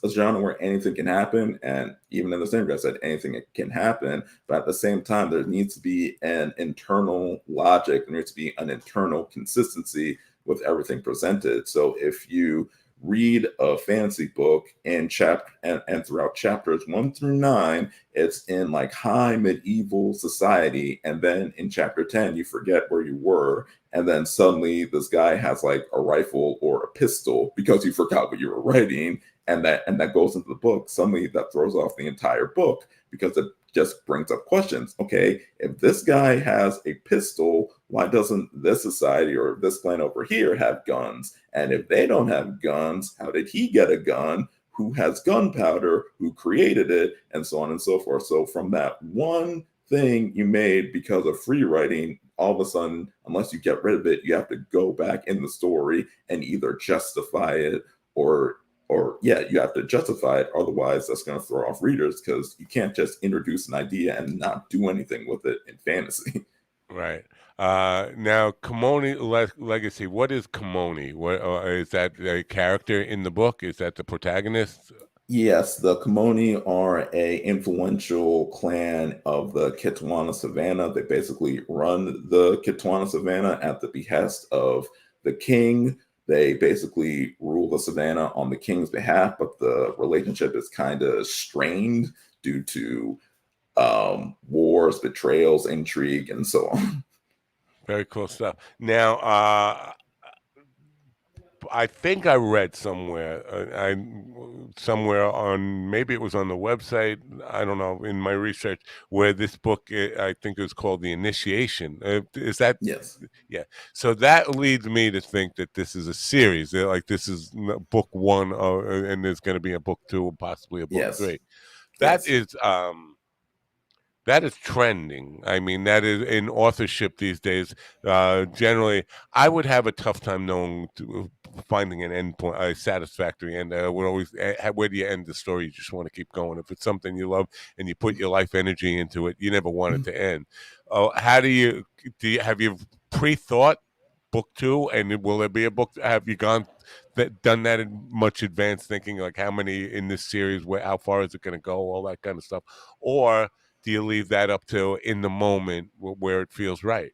genre where anything can happen, and even in the same breath said anything can happen, but at the same time, there needs to be an internal logic, there needs to be an internal consistency with everything presented. So if you read a fantasy book and throughout chapters 1 through 9 it's in like high medieval society, and then in chapter 10 you forget where you were, and then suddenly this guy has like a rifle or a pistol because you forgot what you were writing, and that goes into the book. Suddenly that throws off the entire book because it just brings up questions. Okay, if this guy has a pistol, why doesn't this society or this clan over here have guns? And if they don't have guns, how did he get a gun? Who has gunpowder, who created it, and so on and so forth. So from that one thing you made because of free writing, all of a sudden, unless you get rid of it, you have to go back in the story and either justify it or yeah, you have to justify it. Otherwise, that's going to throw off readers because you can't just introduce an idea and not do anything with it in fantasy.
Right. Now, Legacy. What is Kimoni? What is that a character in the book? Is that the protagonist?
Yes, the Kimoni are a influential clan of the Kitwana Savannah. They basically run the Kitwana Savannah at the behest of the king. They basically rule the savannah on the king's behalf, but the relationship is kind of strained due to wars, betrayals, intrigue, and so on.
Very cool stuff. Now, I think I read somewhere, somewhere on maybe it was on the website. I don't know in my research where this book I think it was called The Initiation. Is that
Yes,
yeah? So that leads me to think that this is a series. Like this is book one, and there's going to be a book two, and possibly a book
yes,
three. That
yes,
is that is trending. I mean, that is in authorship these days. Generally, I would have a tough time finding an end point, a satisfactory end. Would always, where do you end the story? You just want to keep going. If it's something you love and you put your life energy into it, you never want it to end. Oh, how have you pre-thought book two, and will there be a book? Have you done that in much advanced thinking, like how many in this series? How far is it going to go? All that kind of stuff, or do you leave that up to in the moment where it feels right?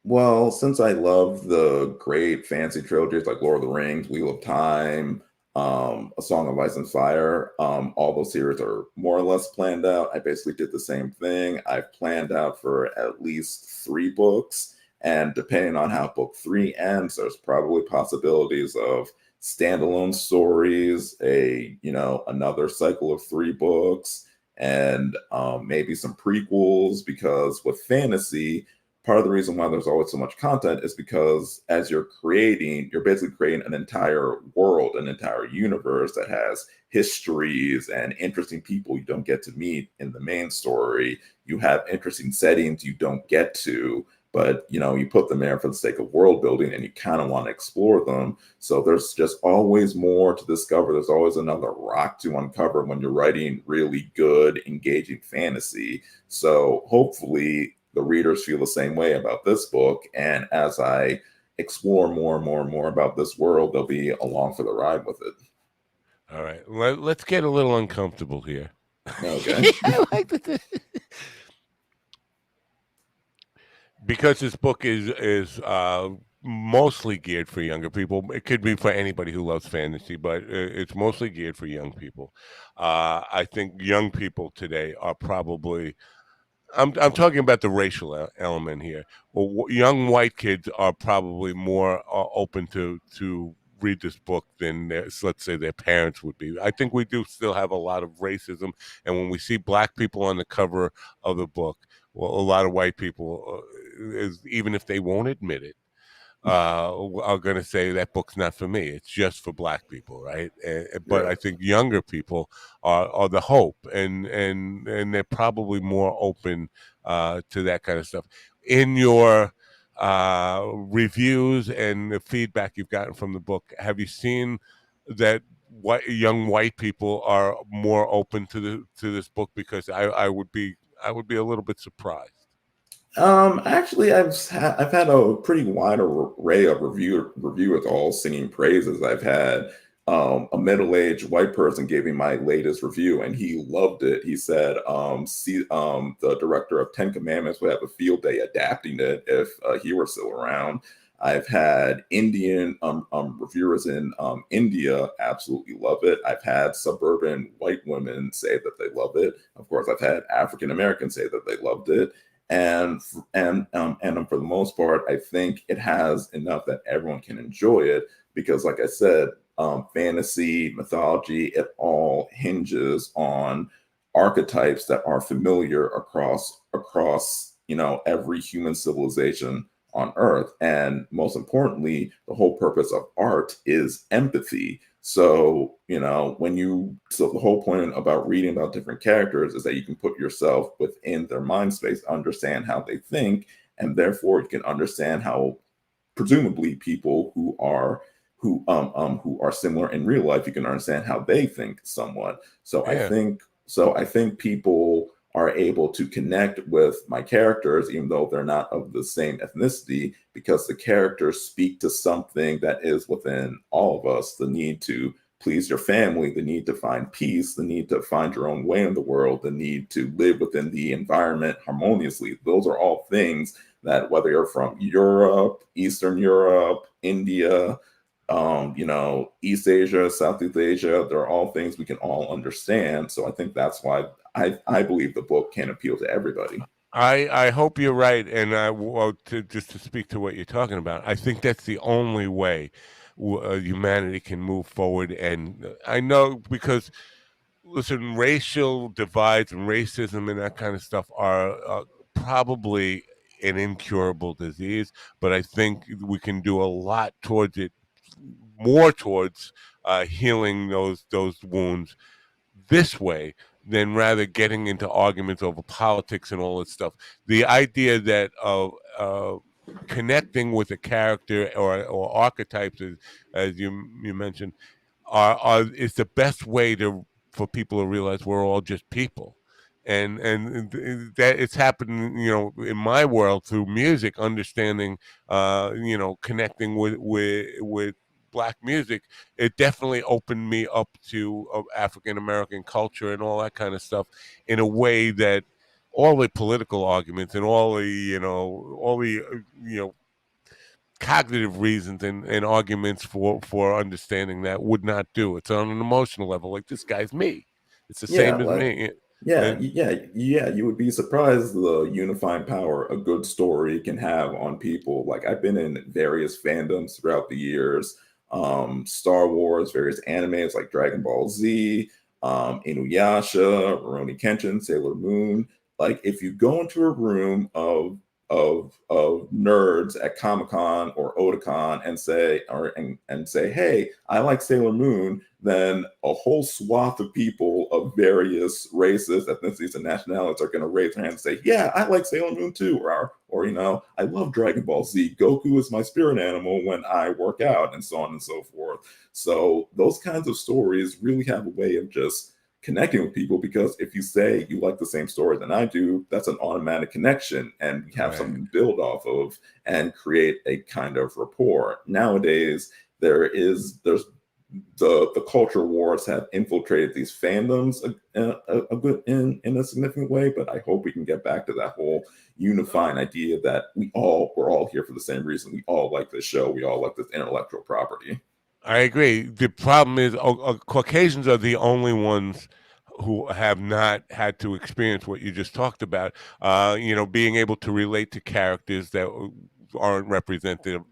Well, since I love the great fancy trilogies like Lord of the Rings, Wheel of Time, A Song of Ice and Fire, all those series are more or less planned out. I basically did the same thing. I've planned out for at least 3 books, and depending on how book 3 ends, there's probably possibilities of standalone stories, another cycle of 3 books, and maybe some prequels. Because with fantasy, part of the reason why there's always so much content is because as you're basically creating an entire world, an entire universe that has histories and interesting people you don't get to meet in the main story. You have interesting settings you don't get to, but you put them there for the sake of world building, and you kind of want to explore them. So there's just always more to discover. There's always another rock to uncover when you're writing really good, engaging fantasy. So hopefully the readers feel the same way about this book. And as I explore more and more and more about this world, they'll be along for the ride with it.
All right, let's get a little uncomfortable here.
Okay.
I like because this book is mostly geared for younger people. It could be for anybody who loves fantasy, but it's mostly geared for young people. I think young people today are probably. I'm talking about the racial element here. Well, young white kids are probably more open to read this book than let's say their parents would be. I think we do still have a lot of racism, and when we see black people on the cover of the book, well, a lot of white people, even if they won't admit it, are going to say that book's not for me. It's just for black people, right? But
Right.
I think younger people are the hope, and they're probably more open to that kind of stuff. In your reviews and the feedback you've gotten from the book, have you seen that young white people are more open to this book? Because I would be a little bit surprised.
Actually, I've had a pretty wide array of reviewers all singing praises. I've had a middle-aged white person gave me my latest review, and he loved it. He said, "See, the director of Ten Commandments would have a field day adapting it if he were still around." I've had Indian reviewers in India absolutely love it. I've had suburban white women say that they love it. Of course, I've had African Americans say that they loved it. And for the most part, I think it has enough that everyone can enjoy it, because like I said, fantasy, mythology, it all hinges on archetypes that are familiar across every human civilization on earth. And most importantly, the whole purpose of art is empathy. So, so the whole point about reading about different characters is that you can put yourself within their mind space, understand how they think, and therefore you can understand how presumably people who are similar in real life, you can understand how they think somewhat.
Yeah.
I think people are able to connect with my characters, even though they're not of the same ethnicity, because the characters speak to something that is within all of us: the need to please your family, the need to find peace, the need to find your own way in the world, the need to live within the environment harmoniously. Those are all things that, whether you're from Europe, Eastern Europe, India, East Asia, Southeast Asia, they're all things we can all understand. So I think that's why I believe the book can appeal to everybody.
I hope you're right, and just to speak to what you're talking about, I think that's the only way humanity can move forward. And I know, because listen, racial divides and racism and that kind of stuff are probably an incurable disease, but I think we can do a lot towards it, more towards healing those wounds this way than rather getting into arguments over politics and all that stuff. The idea that connecting with a character or archetypes, as you mentioned, is the best way for people to realize we're all just people. And that it's happened, in my world through music, understanding, connecting with black music. It definitely opened me up to African American culture and all that kind of stuff in a way that all the political arguments and all the cognitive reasons and arguments for understanding that would not do. It's on an emotional level. Like, this guy's me. It's the
Yeah,
same as me.
yeah,
And
yeah. You would be surprised the unifying power a good story can have on people. Like, I've been in various fandoms throughout the years. Star Wars, various animes like Dragon Ball Z, Inuyasha, Rurouni Kenshin, Sailor Moon. Like, if you go into a room of of nerds at Comic-Con or Otakon and say, hey, I like Sailor Moon, then a whole swath of people of various races, ethnicities, and nationalities are going to raise their hands and say, yeah, I like Sailor Moon too, or I love Dragon Ball Z. Goku is my spirit animal when I work out, and so on and so forth. So those kinds of stories really have a way of just connecting with people, because if you say you like the same story than I do, that's an automatic connection, and we have something to build off of and create a kind of rapport. Nowadays, there's the culture wars have infiltrated these fandoms in a significant way, but I hope we can get back to that whole unifying idea that we're all here for the same reason. We all like this show. We all like this intellectual property.
I agree. The problem is Caucasians are the only ones who have not had to experience what you just talked about. Being able to relate to characters that aren't representative,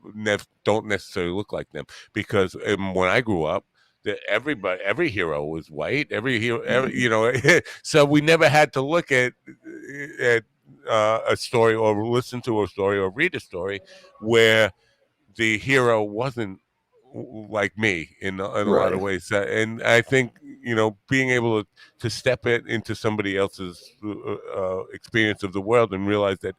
don't necessarily look like them. Because when I grew up, every hero was white. Every hero, so we never had to look at a story, or listen to a story, or read a story where the hero wasn't like me in a lot of
Right.
ways. And I think, being able to step it into somebody else's experience of the world and realize that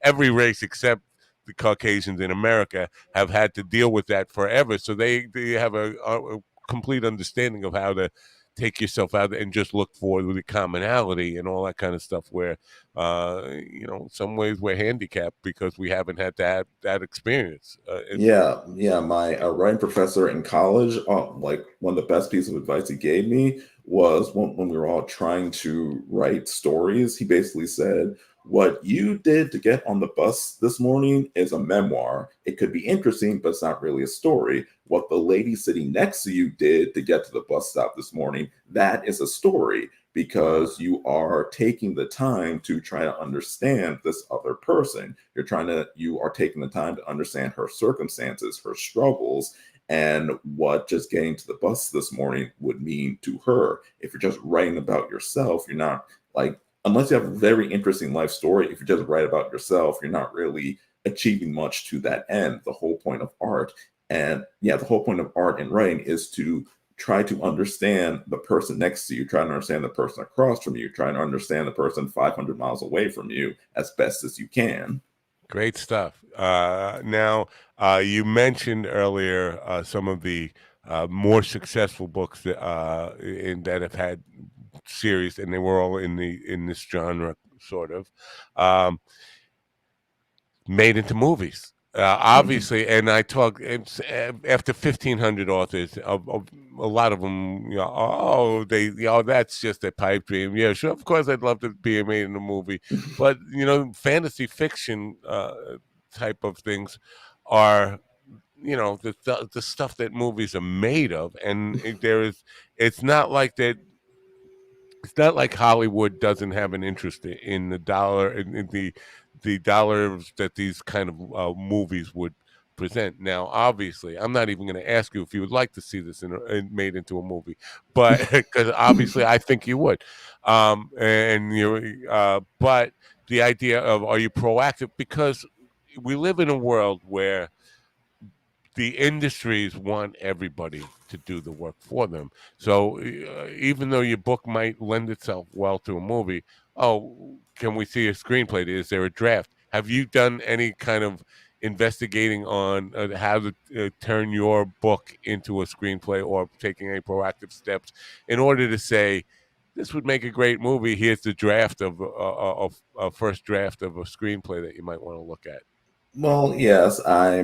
every race except the Caucasians in America have had to deal with that forever. So they have a complete understanding of how to take yourself out and just look for the commonality and all that kind of stuff, where in some ways we're handicapped because we haven't had to have that experience.
Yeah. My writing professor in college, like one of the best pieces of advice he gave me was when we were all trying to write stories. He basically said, "What you did to get on the bus this morning is a memoir. It could be interesting, but it's not really a story. What the lady sitting next to you did to get to the bus stop this morning, that is a story." Because you are taking the time to try to understand this other person. You are taking the time to understand her circumstances, her struggles, and what just getting to the bus this morning would mean to her. If you're just writing about yourself, you're not like, unless you have a very interesting life story, if you just write about yourself, you're not really achieving much to that end. The whole point of art, and yeah, the whole point of art and writing is to try to understand the person next to you, try to understand the person across from you, try to understand the person 500 miles away from you as best as you can.
Great stuff. Now, you mentioned earlier some of the more successful books that have had series, and they were all in this genre, sort of. Um, Made into movies. Obviously, and I talk after 1,500 authors, of a lot of them, that's just a pipe dream. Yeah, sure, of course, I'd love to be made in a movie, but fantasy fiction type of things are, the stuff that movies are made of, and it's not like that. It's not like Hollywood doesn't have an interest in the dollar, in the dollars that these kind of movies would present. Now, obviously, I'm not even going to ask you if you would like to see this made into a movie, but because obviously I think you would. But the idea of, are you proactive? Because we live in a world where the industries want everybody to do the work for them. So even though your book might lend itself well to a movie, can we see a screenplay? Is there a draft? Have you done any kind of investigating on how to turn your book into a screenplay, or taking any proactive steps in order to say, this would make a great movie? Here's the draft of a first draft of a screenplay that you might want to look at.
Well, yes, I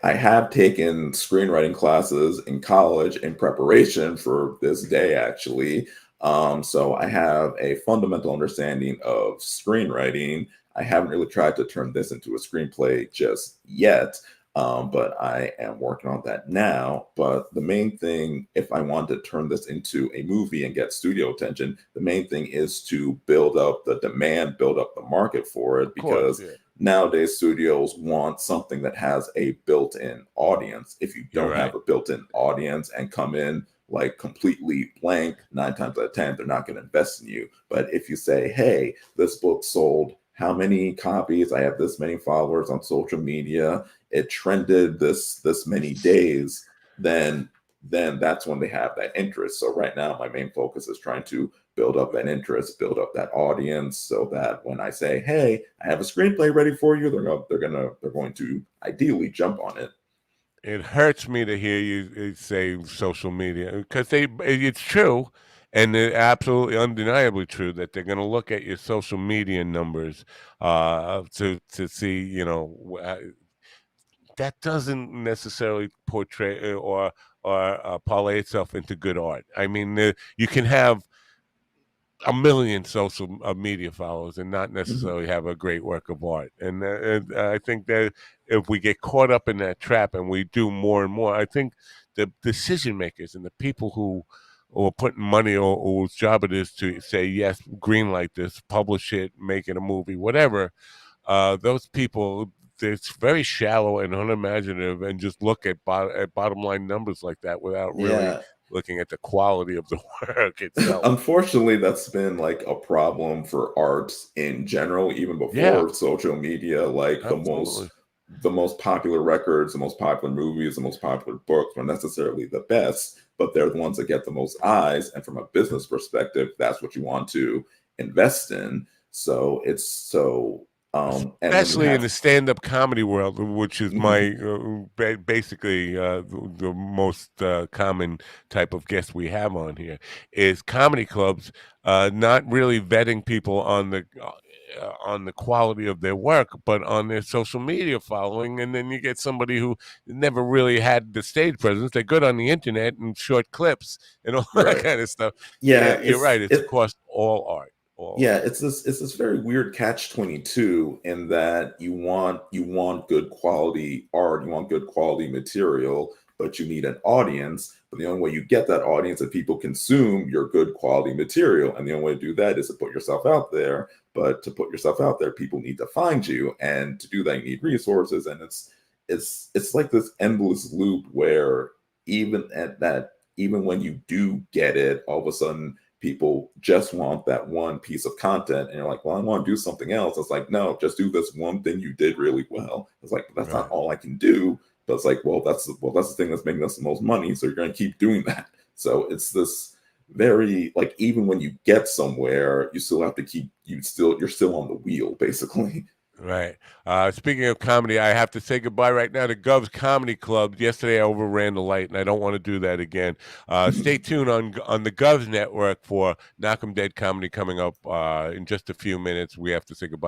have taken screenwriting classes in college in preparation for this day, actually. So I have a fundamental understanding of screenwriting. I haven't really tried to turn this into a screenplay just yet, but I am working on that now. But the main thing, if I want to turn this into a movie and get studio attention, the main thing is to build up the demand, build up the market for it,
Of course,
because
yeah.
nowadays studios want something that has a built-in audience. If you
You're
don't have
right.
a built-in audience and come in like completely blank, 9 times out of 10 they're not going to invest in you. But if you say, hey, this book sold how many copies, I have this many followers on social media, it trended this many days, then that's when they have that interest. So right now my main focus is trying to build up that interest, build up that audience, so that when I say, hey, I have a screenplay ready for you, they're going to ideally jump on it.
It hurts me to hear you say social media because it's true, and it's absolutely undeniably true that they're going to look at your social media numbers to see, that doesn't necessarily portray or parlay itself into good art. I mean, you can have a million social media followers and not
Mhm.
necessarily have a great work of art. And I think that if we get caught up in that trap and we do more and more, I think the decision makers and the people who are putting money or whose job it is to say yes, green light this, publish it, make it a movie, whatever. Those people, it's very shallow and unimaginative, and just look at bottom line numbers like that without really
Yeah.
looking at the quality of the work itself.
Unfortunately, that's been like a problem for arts in general, even
Yeah,
before social media. Like
absolutely.
the most popular records, the most popular movies, the most popular books are necessarily the best, but they're the ones that get the most eyes. And from a business perspective, that's what you want to invest in. So it's so and when you
Especially in
have
the stand-up comedy world, which is
Mhm.
my basically the most common type of guest we have on here, is comedy clubs not really vetting people on the quality of their work, but on their social media following, and then you get somebody who never really had the stage presence. They're good on the internet and short clips and all that
Right.
kind of stuff.
Yeah,
You're right; it's across all art, all
yeah,
art.
it's this very weird catch 22 in that you want good quality art, you want good quality material, but you need an audience. But the only way you get that audience is people consume your good quality material. And the only way to do that is to put yourself out there. But to put yourself out there, people need to find you. And to do that, you need resources. And it's like this endless loop where even when you do get it, all of a sudden people just want that one piece of content, and you're like, well, I want to do something else. It's like, no, just do this one thing you did really well. It's like, that's not
Right.
all I can do. But it's like, well, that's the thing that's making us the most money, so you're going to keep doing that. So it's this very, like, even when you get somewhere, you still have to keep you're still on the wheel, basically.
Right. Speaking of comedy, I have to say goodbye right now to Gov's Comedy Club. Yesterday, I overran the light, and I don't want to do that again. Stay tuned on the Gov's network for Knock 'em Dead comedy coming up in just a few minutes. We have to say goodbye.